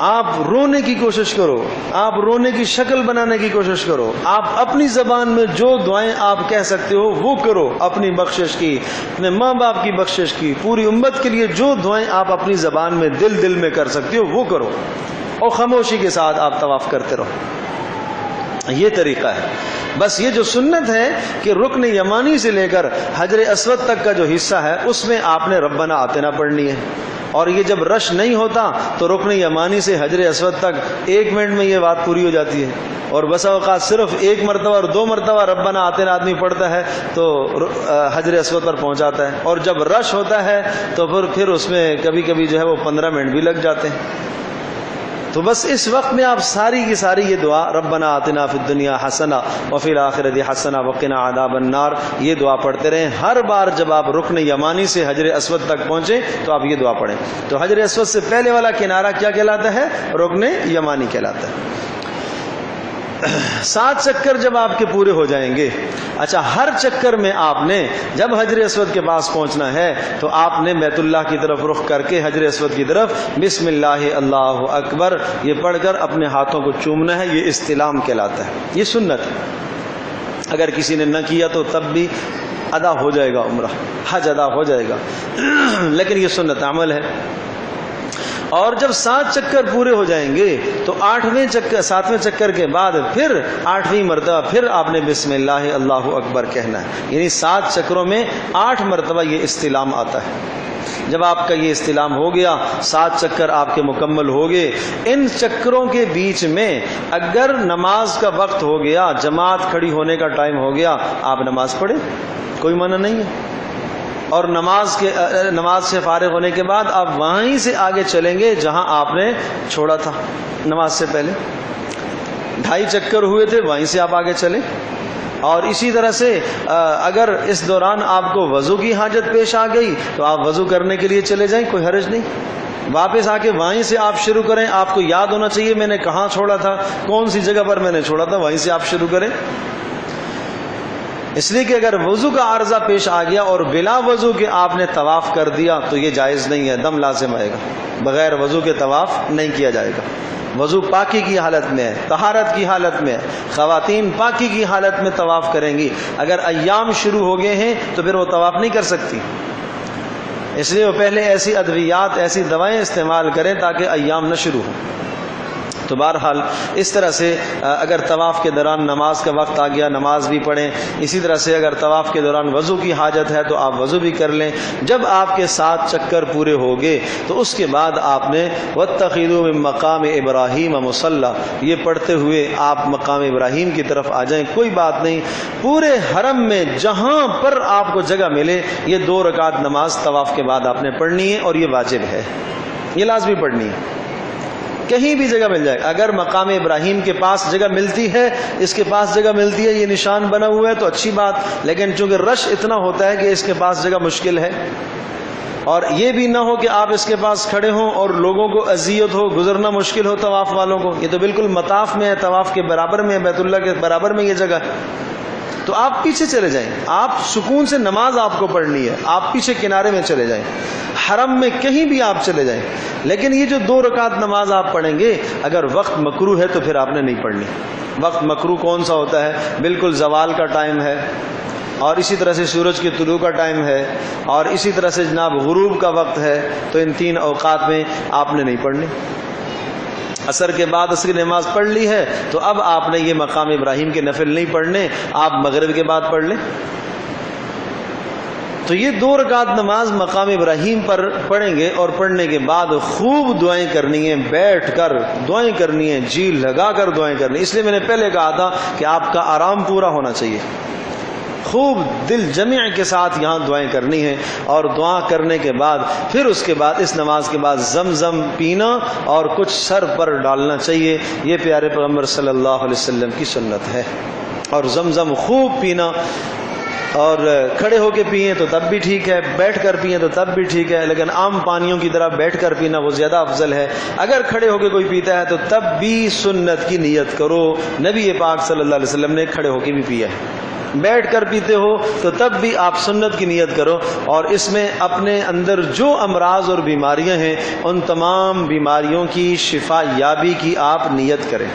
آپ رونے کی کوشش کرو, آپ رونے کی شکل بنانے کی کوشش کرو, آپ اپنی زبان میں جو دعائیں آپ کہہ سکتے ہو وہ کرو, اپنی بخشش کی, اپنے ماں باپ کی بخشش کی, پوری امت کے لیے جو دعائیں آپ اپنی زبان میں دل میں کر سکتے ہو وہ کرو, اور خاموشی کے ساتھ آپ طواف کرتے رہو. یہ طریقہ ہے. بس یہ جو سنت ہے کہ رکن یمانی سے لے کر حجر اسود تک کا جو حصہ ہے اس میں آپ نے ربنا آتنا پڑھنی ہے. اور یہ جب رش نہیں ہوتا تو رکن یمانی سے حجر اسود تک 1 منٹ میں یہ بات پوری ہو جاتی ہے. اور بسا اوقات صرف 1 مرتبہ اور 2 مرتبہ ربنا آتنا آدمی پڑھتا ہے تو حجر اسود پر پہنچاتا ہے. اور جب رش ہوتا ہے تو پھر اس میں کبھی کبھی جو ہے وہ 15 منٹ بھی لگ جاتے ہیں. تو بس اس وقت میں آپ ساری کی ساری یہ دعا ربنا آتنا فی الدنیا حسنہ وفی الآخرۃ حسنہ وقنا عذاب النار یہ دعا پڑھتے رہیں. ہر بار جب آپ رکن یمانی سے حجر اسود تک پہنچیں تو آپ یہ دعا پڑھیں. تو حجر اسود سے پہلے والا کنارہ کیا کہلاتا ہے؟ رکن یمانی کہلاتا ہے. 7 چکر جب آپ کے پورے ہو جائیں گے. اچھا، ہر چکر میں آپ نے جب حجر اسود کے پاس پہنچنا ہے تو آپ نے بیت اللہ کی طرف رخ کر کے حجر اسود کی طرف بسم اللہ اللہ اکبر یہ پڑھ کر اپنے ہاتھوں کو چومنا ہے. یہ استلام کہلاتا ہے. یہ سنت ہے. اگر کسی نے نہ کیا تو تب بھی ادا ہو جائے گا، عمرہ حج ادا ہو جائے گا، لیکن یہ سنت عمل ہے. اور جب 7 چکر پورے ہو جائیں گے تو 7ویں چکر کے بعد پھر 8ویں مرتبہ پھر آپ نے بسم اللہ اللہ اکبر کہنا ہے. یعنی 7 چکروں میں 8 مرتبہ یہ استلام آتا ہے. جب آپ کا یہ استلام ہو گیا، 7 چکر آپ کے مکمل ہو گئے. ان چکروں کے بیچ میں اگر نماز کا وقت ہو گیا، جماعت کھڑی ہونے کا ٹائم ہو گیا، آپ نماز پڑھیں، کوئی منع نہیں ہے. اور نماز سے فارغ ہونے کے بعد آپ وہیں سے آگے چلیں گے جہاں آپ نے چھوڑا تھا نماز سے پہلے. 2.5 چکر ہوئے تھے، وہیں سے آپ آگے چلیں. اور اسی طرح سے اگر اس دوران آپ کو وضو کی حاجت پیش آ گئی تو آپ وضو کرنے کے لیے چلے جائیں، کوئی حرج نہیں. واپس آ کے وہیں سے آپ شروع کریں. آپ کو یاد ہونا چاہیے میں نے کہاں چھوڑا تھا، کون سی جگہ پر میں نے چھوڑا تھا، وہیں سے آپ شروع کریں. اس لیے کہ اگر وضو کا عارضہ پیش آ گیا اور بلا وضو کے آپ نے طواف کر دیا تو یہ جائز نہیں ہے، دم لازم آئے گا. بغیر وضو کے طواف نہیں کیا جائے گا. وضو پاکی کی حالت میں ہے، طہارت کی حالت میں ہے. خواتین پاکی کی حالت میں طواف کریں گی. اگر ایام شروع ہو گئے ہیں تو پھر وہ طواف نہیں کر سکتی. اس لیے وہ پہلے ایسی ادویات، ایسی دوائیں استعمال کریں تاکہ ایام نہ شروع ہوں. تو بہرحال اس طرح سے اگر طواف کے دوران نماز کا وقت آ گیا نماز بھی پڑھیں. اسی طرح سے اگر طواف کے دوران وضو کی حاجت ہے تو آپ وضو بھی کر لیں. جب آپ کے 7 چکر پورے ہو گئے تو اس کے بعد آپ نے واتخذوا من مقام ابراہیم مصلی یہ پڑھتے ہوئے آپ مقام ابراہیم کی طرف آ جائیں. کوئی بات نہیں، پورے حرم میں جہاں پر آپ کو جگہ ملے یہ 2 رکعت نماز طواف کے بعد آپ نے پڑھنی ہے. اور یہ واجب ہے، یہ لازمی پڑھنی ہے. کہیں بھی جگہ مل جائے. اگر مقام ابراہیم کے پاس جگہ ملتی ہے، اس کے پاس جگہ ملتی ہے، یہ نشان بنا ہوا ہے تو اچھی بات. لیکن چونکہ رش اتنا ہوتا ہے کہ اس کے پاس جگہ مشکل ہے. اور یہ بھی نہ ہو کہ آپ اس کے پاس کھڑے ہوں اور لوگوں کو اذیت ہو، گزرنا مشکل ہو طواف والوں کو. یہ تو بالکل مطاف میں ہے، طواف کے برابر میں ہے، بیت اللہ کے برابر میں یہ جگہ ہے. تو آپ پیچھے چلے جائیں. آپ سکون سے نماز آپ کو پڑھنی ہے، آپ پیچھے کنارے میں چلے جائیں. حرم میں کہیں بھی آپ چلے جائیں. لیکن یہ جو 2 رکعت نماز آپ پڑھیں گے اگر وقت مکروہ ہے تو پھر آپ نے نہیں پڑھنی. وقت مکروہ کون سا ہوتا ہے؟ بالکل زوال کا ٹائم ہے، اور اسی طرح سے سورج کے طلوع کا ٹائم ہے، اور اسی طرح سے جناب غروب کا وقت ہے. تو ان 3 اوقات میں آپ نے نہیں پڑھنی. عصر کے بعد عصر کی نماز پڑھ لی ہے تو اب آپ نے یہ مقام ابراہیم کے نفل نہیں پڑھنے، آپ مغرب کے بعد پڑھ لیں. تو یہ 2 رکعت نماز مقام ابراہیم پر پڑھیں گے اور پڑھنے کے بعد خوب دعائیں کرنی ہیں، بیٹھ کر دعائیں کرنی ہیں، جی لگا کر دعائیں کرنی. اس لیے میں نے پہلے کہا تھا کہ آپ کا آرام پورا ہونا چاہیے. خوب دل جمع کے ساتھ یہاں دعائیں کرنی ہیں. اور دعا کرنے کے بعد پھر اس کے بعد اس نماز کے بعد زمزم پینا اور کچھ سر پر ڈالنا چاہیے. یہ پیارے پیغمبر صلی اللہ علیہ وسلم کی سنت ہے. اور زمزم خوب پینا، اور کھڑے ہو کے پئیں تو تب بھی ٹھیک ہے، بیٹھ کر پئیں تو تب بھی ٹھیک ہے. لیکن عام پانیوں کی طرح بیٹھ کر پینا وہ زیادہ افضل ہے. اگر کھڑے ہو کے کوئی پیتا ہے تو تب بھی سنت کی نیت کرو. نبی پاک صلی اللہ علیہ وسلم نے کھڑے ہو کے بھی پیا ہے. بیٹھ کر پیتے ہو تو تب بھی آپ سنت کی نیت کرو. اور اس میں اپنے اندر جو امراض اور بیماریاں ہیں ان تمام بیماریوں کی شفا یابی کی آپ نیت کریں.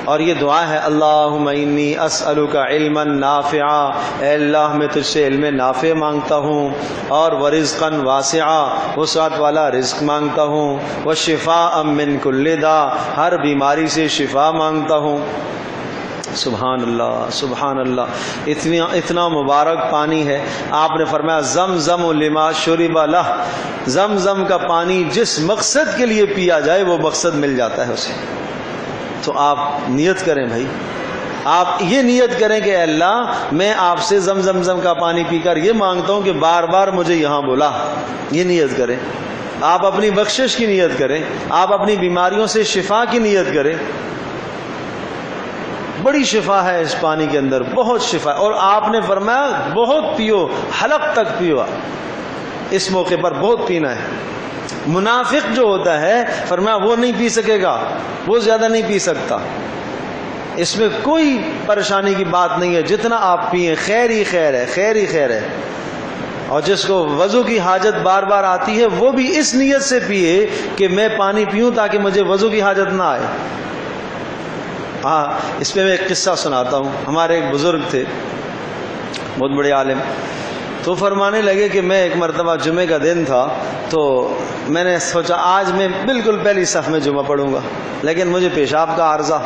اور یہ دعا ہے اللہم انی اسألک علما نافعا، اے اللہ میں تجھ سے علم نافع مانگتا ہوں، اور ورزقا واسعا، وسعت والا رزق مانگتا ہوں، وشفاء من کل داء، ہر بیماری سے شفا مانگتا ہوں. سبحان اللہ سبحان اللہ، اتنا مبارک پانی ہے. آپ نے فرمایا زمزم لما شرب لہ، زمزم کا پانی جس مقصد کے لیے پیا جائے وہ مقصد مل جاتا ہے اسے. تو آپ نیت کریں بھائی، آپ یہ نیت کریں کہ اے اللہ میں آپ سے زمزم کا پانی پی کر یہ مانگتا ہوں کہ بار بار مجھے یہاں بلا. یہ نیت کریں. آپ اپنی بخشش کی نیت کریں، آپ اپنی بیماریوں سے شفا کی نیت کریں. بڑی شفا ہے اس پانی کے اندر، بہت شفا. اور آپ نے فرمایا بہت پیو، حلق تک پیو. اس موقع پر بہت پینا ہے. منافق جو ہوتا ہے فرمایا وہ نہیں پی سکے گا، وہ زیادہ نہیں پی سکتا. اس میں کوئی پریشانی کی بات نہیں ہے، جتنا آپ پئیں خیر ہی خیر ہے، خیر ہی خیر ہے. اور جس کو وضو کی حاجت بار بار آتی ہے وہ بھی اس نیت سے پیے کہ میں پانی پیوں تاکہ مجھے وضو کی حاجت نہ آئے. ہاں، اس پہ میں ایک قصہ سناتا ہوں. ہمارے ایک بزرگ تھے، بہت بڑے عالم، تو فرمانے لگے کہ میں ایک مرتبہ جمعے کا دن تھا تو میں نے سوچا آج میں بالکل پہلی صف میں جمعہ پڑھوں گا، لیکن مجھے پیشاب کا عارضہ،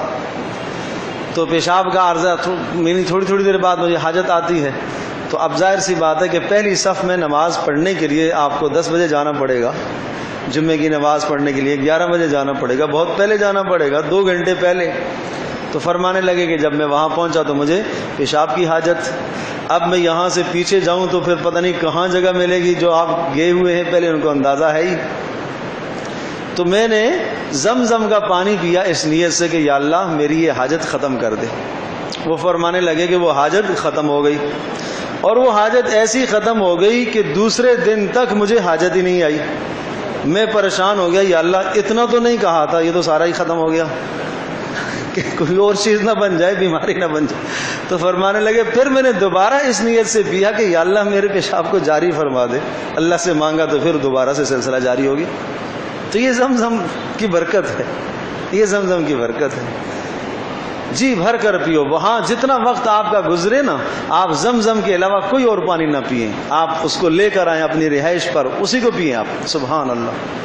تو پیشاب کا عارضہ میری تھوڑی دیر بعد مجھے حاجت آتی ہے. تو اب ظاہر سی بات ہے کہ پہلی صف میں نماز پڑھنے کے لیے آپ کو 10 بجے جانا پڑے گا. جمعے کی نماز پڑھنے کے لیے 11 بجے جانا پڑے گا، بہت پہلے جانا پڑے گا، 2 گھنٹے پہلے. تو فرمانے لگے کہ جب میں وہاں پہنچا تو مجھے پیشاب کی حاجت. اب میں یہاں سے پیچھے جاؤں تو پھر پتہ نہیں کہاں جگہ ملے گی. جو آپ گئے ہوئے ہیں پہلے ان کو اندازہ ہے ہی. تو میں نے زمزم کا پانی پیا اس نیت سے کہ یا اللہ میری یہ حاجت ختم کر دے. وہ فرمانے لگے کہ وہ حاجت ختم ہو گئی، اور وہ حاجت ایسی ختم ہو گئی کہ دوسرے دن تک مجھے حاجت ہی نہیں آئی. میں پریشان ہو گیا، یا اللہ اتنا تو نہیں کہا تھا، یہ تو سارا ہی ختم ہو گیا کہ کوئی اور چیز نہ بن جائے، بیماری نہ بن جائے. تو فرمانے لگے پھر میں نے دوبارہ اس نیت سے پیا کہ یا اللہ میرے پیشاب کو جاری فرما دے. اللہ سے مانگا تو پھر دوبارہ سے سلسلہ جاری ہوگی. تو یہ زمزم کی برکت ہے، یہ زمزم کی برکت ہے. جی بھر کر پیو. وہاں جتنا وقت آپ کا گزرے نا، آپ زمزم کے علاوہ کوئی اور پانی نہ پئیں. آپ اس کو لے کر آئیں اپنی رہائش پر، اسی کو پئیں آپ. سبحان اللہ.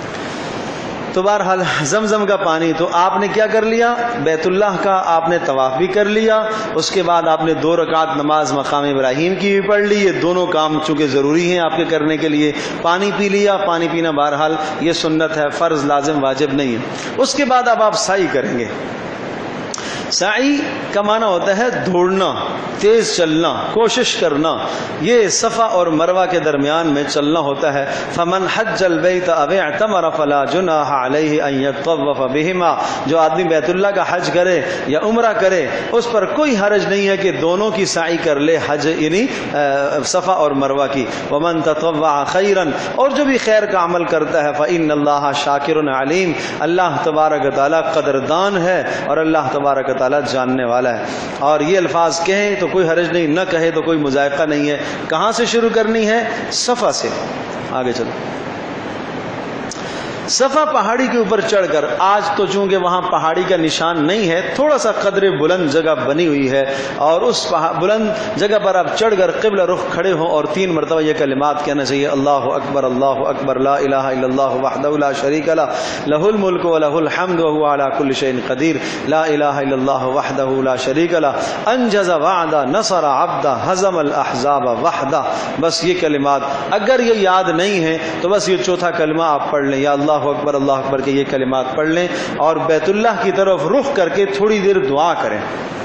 تو بہرحال زمزم کا پانی تو آپ نے کیا کر لیا، بیت اللہ کا آپ نے طواف بھی کر لیا. اس کے بعد آپ نے 2 رکعت نماز مقام ابراہیم کی بھی پڑھ لی. یہ دونوں کام چونکہ ضروری ہیں آپ کے کرنے کے لیے. پانی پی لیا. پانی پینا بہرحال یہ سنت ہے، فرض لازم واجب نہیں ہے. اس کے بعد اب آپ سعی کریں گے. سعی کا معنی ہوتا ہے دوڑنا، تیز چلنا، کوشش کرنا. یہ صفا اور مروہ کے درمیان میں چلنا ہوتا ہے. فمن حج البیت او اعتمر فلا جناح علیہ ان یطوف بہما. جو آدمی بیت اللہ کا حج کرے یا عمرہ کرے اس پر کوئی حرج نہیں ہے کہ دونوں کی سعی کر لے، حج یعنی صفا اور مروہ کی. ومن تطوع خیرا، اور جو بھی خیر کا عمل کرتا ہے فإن اللہ شاکر علیم. اللہ تبارک و تعالی قدردان ہے اور اللہ تبارک تعالیٰ جاننے والا ہے. اور یہ الفاظ کہیں تو کوئی حرج نہیں، نہ کہے تو کوئی مذائقہ نہیں ہے. کہاں سے شروع کرنی ہے؟ صفا سے. آگے چلو. صفا پہاڑی کے اوپر چڑھ کر، آج تو چونکہ وہاں پہاڑی کا نشان نہیں ہے، تھوڑا سا قدر بلند جگہ بنی ہوئی ہے، اور اس بلند جگہ پر آپ چڑھ کر قبلہ رخ کھڑے ہوں اور 3 مرتبہ یہ کلمات کہنا چاہیے: اللہ اکبر اللہ اکبر، لا الہ الا اللہ وحدہ لا شریک لہ، لہ الملک ولہ الحمد وہو علی کل شیء قدیر، لا الہ الا اللہ وحدہ لا شریک لہ، انجز وعدہ نصر عبدہ ہزم الاحزاب وحدہ. بس یہ کلمات اگر یہ یاد نہیں ہیں تو بس یہ چوتھا کلمہ آپ پڑھ لیں، یا اللہ اللہ اکبر کے یہ کلمات پڑھ لیں، اور بیت اللہ کی طرف رخ کر کے تھوڑی دیر دعا کریں.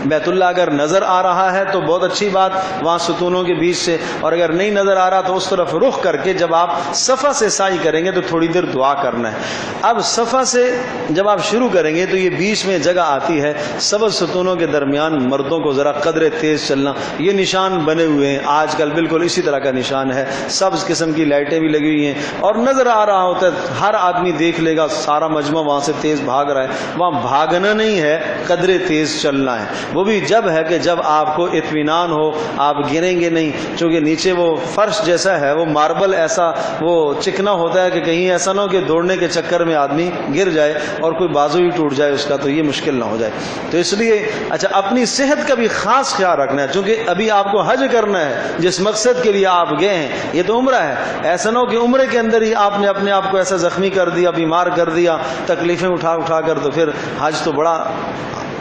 بیت اللہ اگر نظر آ رہا ہے تو بہت اچھی بات، وہاں ستونوں کے بیچ سے، اور اگر نہیں نظر آ رہا تو اس طرف رخ کر کے جب آپ صفا سے سعی کریں گے تو تھوڑی دیر دعا کرنا ہے. اب صفا سے جب آپ شروع کریں گے تو یہ بیچ میں جگہ آتی ہے، سبز ستونوں کے درمیان مردوں کو ذرا قدرے تیز چلنا. یہ نشان بنے ہوئے ہیں آج کل، بالکل اسی طرح کا نشان ہے. سبز قسم کی لائٹیں بھی لگی ہوئی ہیں اور نظر آ رہا ہوتا ہے، ہر آدمی دیکھ لے گا سارا مجمع وہاں سے تیز بھاگ رہا ہے. وہاں بھاگنا نہیں ہے، قدرے تیز چلنا ہے. وہ بھی جب ہے کہ جب آپ کو اطمینان ہو، آپ گریں گے نہیں، چونکہ نیچے وہ فرش جیسا ہے، وہ ماربل ایسا وہ چکنا ہوتا ہے کہ کہیں ایسا نہ ہو کہ دوڑنے کے چکر میں آدمی گر جائے اور کوئی بازو ہی ٹوٹ جائے اس کا، تو یہ مشکل نہ ہو جائے. تو اس لیے اچھا اپنی صحت کا بھی خاص خیال رکھنا ہے، چونکہ ابھی آپ کو حج کرنا ہے جس مقصد کے لیے آپ گئے ہیں. یہ تو عمرہ ہے، ایسا نہ ہو کہ عمرے کے اندر ہی آپ نے اپنے آپ کو ایسا زخمی کر دیا، بیمار کر دیا، تکلیفیں اٹھا کر، تو پھر حج تو بڑا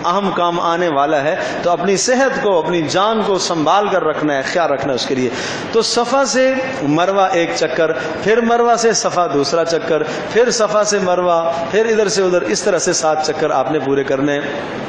اہم کام آنے والا ہے، تو اپنی صحت کو، اپنی جان کو سنبھال کر رکھنا ہے، خیال رکھنا ہے اس کے لیے۔ تو صفا سے مروہ ایک چکر، پھر مروہ سے صفا دوسرا چکر، پھر صفا سے مروہ، پھر ادھر سے ادھر، اس طرح سے 7 چکر آپ نے پورے کرنے ہیں۔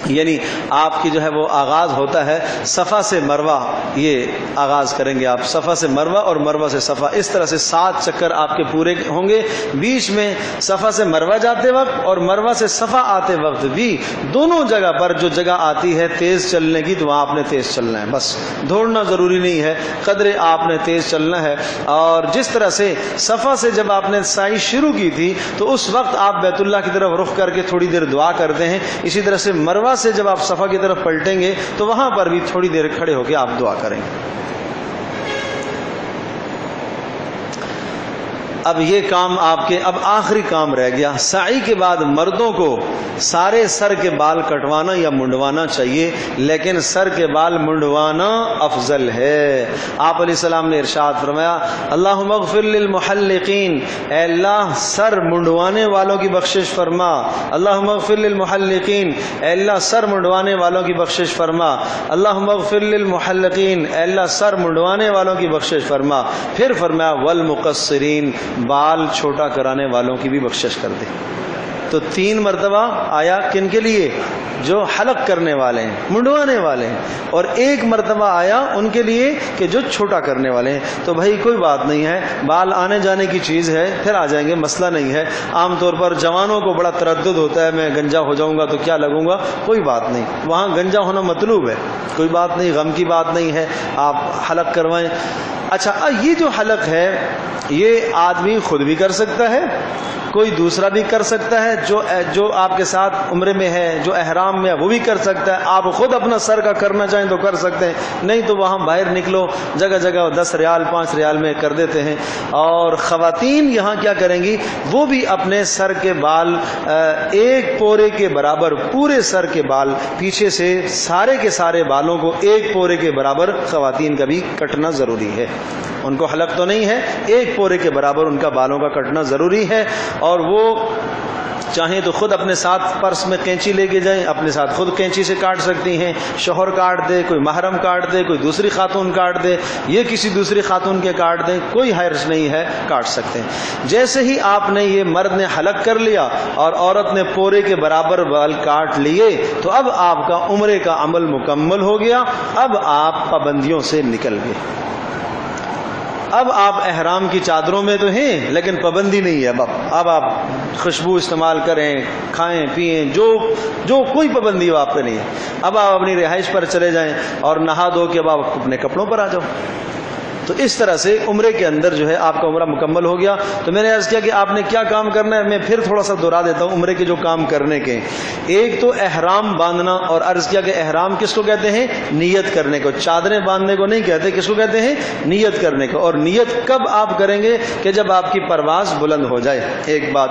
یعنی آپ کی جو ہے وہ آغاز ہوتا ہے صفا سے مروہ، یہ آغاز کریں گے آپ صفا سے مروہ اور مروہ سے صفا، اس طرح سے 7 چکر آپ کے پورے ہوں گے۔ بیچ میں صفا سے مروہ جاتے وقت اور مروہ سے صفا آتے وقت بھی دونوں جگہ پر جو جگہ آتی ہے تیز چلنے کی، تو وہاں آپ نے تیز چلنا ہے، بس دوڑنا ضروری نہیں ہے، قدرے آپ نے تیز چلنا ہے۔ اور جس طرح سے صفا سے جب آپ نے سعی شروع کی تھی تو اس وقت آپ بیت اللہ کی طرف رخ کر کے تھوڑی دیر دعا کرتے ہیں، اسی طرح سے مروہ سے جب آپ صفا کی طرف پلٹیں گے تو وہاں پر بھی تھوڑی دیر کھڑے ہو کے آپ دعا کریں گے۔ اب یہ کام آپ کے، اب آخری کام رہ گیا۔ سعی کے بعد مردوں کو سارے سر کے بال کٹوانا یا منڈوانا چاہیے، لیکن سر کے بال منڈوانا افضل ہے۔ آپ علیہ السلام نے ارشاد فرمایا اللہم اغفر للمحلقین، اے اللہ سر منڈوانے والوں کی بخشش فرما، اللہم اغفر للمحلقین، اے اللہ سر منڈوانے والوں کی بخشش فرما، اللہم اغفر للمحلقین، اے اللہ سر منڈوانے والوں کی بخشش فرما۔ پھر فرمایا والمقصرین، بال چھوٹا کرانے والوں کی بھی بخشش کر دے۔ تو 3 مرتبہ آیا کن کے لیے؟ جو حلق کرنے والے ہیں، منڈوانے والے ہیں، اور 1 مرتبہ آیا ان کے لیے کہ جو چھوٹا کرنے والے ہیں۔ تو بھائی کوئی بات نہیں ہے، بال آنے جانے کی چیز ہے، پھر آ جائیں گے، مسئلہ نہیں ہے۔ عام طور پر جوانوں کو بڑا تردد ہوتا ہے، میں گنجا ہو جاؤں گا تو کیا لگوں گا، کوئی بات نہیں، وہاں گنجا ہونا مطلوب ہے، کوئی بات نہیں، غم کی بات نہیں ہے، آپ حلق کروائیں۔ اچھا، یہ جو حلق ہے یہ آدمی خود بھی کر سکتا ہے، کوئی دوسرا بھی کر سکتا ہے، جو آپ کے ساتھ عمرے میں ہے، جو احرام میں ہے وہ بھی کر سکتا ہے۔ آپ خود اپنا سر کا کرنا چاہیں تو کر سکتے ہیں، نہیں تو وہاں باہر نکلو، جگہ جگہ 10 ریال 5 ریال میں کر دیتے ہیں۔ اور خواتین یہاں کیا کریں گی، وہ بھی اپنے سر کے بال 1 پورے کے برابر، پورے سر کے بال پیچھے سے سارے کے سارے بالوں کو 1 پورے کے برابر خواتین کا بھی کٹنا ضروری ہے۔ ان کو حلق تو نہیں ہے، 1 پورے کے برابر ان کا بالوں کا کٹنا ضروری ہے۔ اور وہ چاہیں تو خود اپنے ساتھ پرس میں کینچی لے کے جائیں، اپنے ساتھ خود کینچی سے کاٹ سکتی ہیں، شوہر کاٹ دے، کوئی محرم کاٹ دے، کوئی دوسری خاتون کاٹ دے، یہ کسی دوسری خاتون کے کاٹ دیں، کوئی حرج نہیں ہے، کاٹ سکتے ہیں۔ جیسے ہی آپ نے یہ مرد نے حلق کر لیا اور عورت نے پورے کے برابر بال کاٹ لیے تو اب آپ کا عمرے کا عمل مکمل ہو گیا، اب آپ پابندیوں سے نکل گئے۔ اب آپ احرام کی چادروں میں تو ہیں لیکن پابندی نہیں ہے، اب آپ خوشبو استعمال کریں، کھائیں پئیں، جو کوئی پابندی آپ پہ نہیں ہے۔ اب آپ اپنی رہائش پر چلے جائیں اور نہا دھو کے اب آپ اپنے کپڑوں پر آ جاؤ۔ تو اس طرح سے عمرے کے اندر جو ہے آپ کا عمرہ مکمل ہو گیا۔ تو میں نے عرض کیا کہ آپ نے کیا کام کرنا ہے، میں پھر تھوڑا سا دہرا دیتا ہوں عمرے کے جو کام کرنے کے۔ ایک تو احرام باندھنا، اور عرض کیا کہ احرام کس کو کہتے ہیں، نیت کرنے کو، چادریں باندھنے کو نہیں کہتے، کس کو کہتے ہیں، نیت کرنے کو۔ اور نیت کب آپ کریں گے کہ جب آپ کی پرواز بلند ہو جائے، ایک بات۔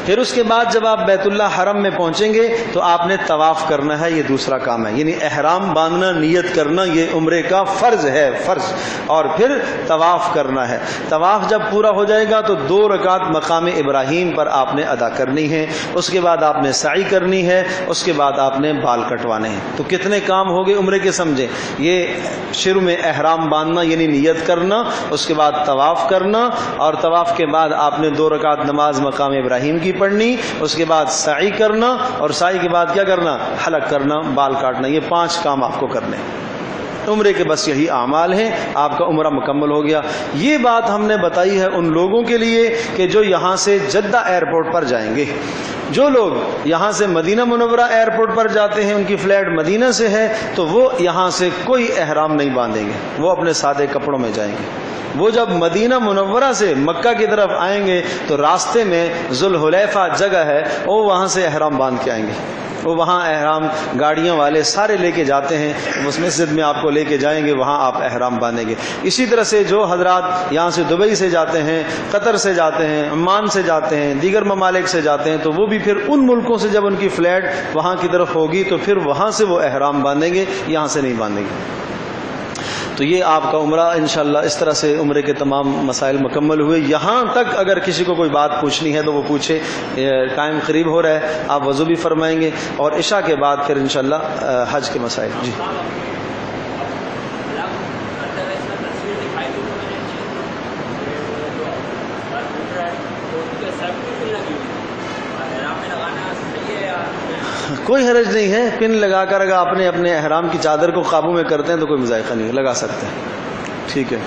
پھر اس کے بعد جب آپ بیت اللہ حرم میں پہنچیں گے تو آپ نے طواف کرنا ہے، یہ دوسرا کام ہے، یعنی احرام باندھنا، نیت کرنا، یہ عمرے کا فرض ہے، فرض۔ اور پھر طواف کرنا ہے۔ طواف جب پورا ہو جائے گا تو 2 رکعت مقام ابراہیم پر آپ نے ادا کرنی ہے، اس کے بعد آپ نے سعی کرنی ہے، اس کے بعد آپ نے بال کٹوانے ہیں۔ تو کتنے کام ہو گئے عمرے کے، سمجھیں، یہ شروع میں احرام باندھنا یعنی نیت کرنا، اس کے بعد طواف کرنا، اور طواف کے بعد آپ نے 2 رکعت نماز مقام ابراہیم کی پڑھنی، اس کے بعد سعی کرنا، اور سعی کے بعد کیا کرنا، حلق کرنا، بال کاٹنا۔ یہ 5 کام آپ کو کرنے عمرے کے، بس یہی اعمال ہیں، آپ کا عمرہ مکمل ہو گیا۔ یہ بات ہم نے بتائی ہے ان لوگوں کے لیے کہ جو یہاں سے جدہ ایئرپورٹ پر جائیں گے۔ جو لوگ یہاں سے مدینہ منورہ ایئرپورٹ پر جاتے ہیں، ان کی فلائٹ مدینہ سے ہے، تو وہ یہاں سے کوئی احرام نہیں باندھیں گے، وہ اپنے سادے کپڑوں میں جائیں گے۔ وہ جب مدینہ منورہ سے مکہ کی طرف آئیں گے تو راستے میں ذوالحلیفہ جگہ ہے، وہ وہاں سے احرام باندھ کے آئیں گے۔ وہ وہاں احرام گاڑیاں والے سارے لے کے جاتے ہیں، اس مسجد میں آپ کو لے کے جائیں گے، وہاں آپ احرام باندھیں گے۔ اسی طرح سے جو حضرات یہاں سے دبئی سے جاتے ہیں، قطر سے جاتے ہیں، عمان سے جاتے ہیں، دیگر ممالک سے جاتے ہیں، تو وہ بھی پھر ان ملکوں سے جب ان کی فلائٹ وہاں کی طرف ہوگی تو پھر وہاں سے وہ احرام باندھیں گے، یہاں سے نہیں باندھیں گے۔ تو یہ آپ کا عمرہ انشاءاللہ اس طرح سے عمرے کے تمام مسائل مکمل ہوئے. یہاں تک اگر کسی کو کوئی بات پوچھنی ہے تو وہ پوچھے. ٹائم قریب ہو رہا ہے, آپ وضو بھی فرمائیں گے اور عشاء کے بعد پھر انشاءاللہ حج کے مسائل. جی کوئی حرج نہیں ہے, پن لگا کر اگر آپ نے اپنے احرام کی چادر کو قابو میں کرتے ہیں تو کوئی مذائقہ نہیں ہے, لگا سکتے ہیں. ٹھیک ہے.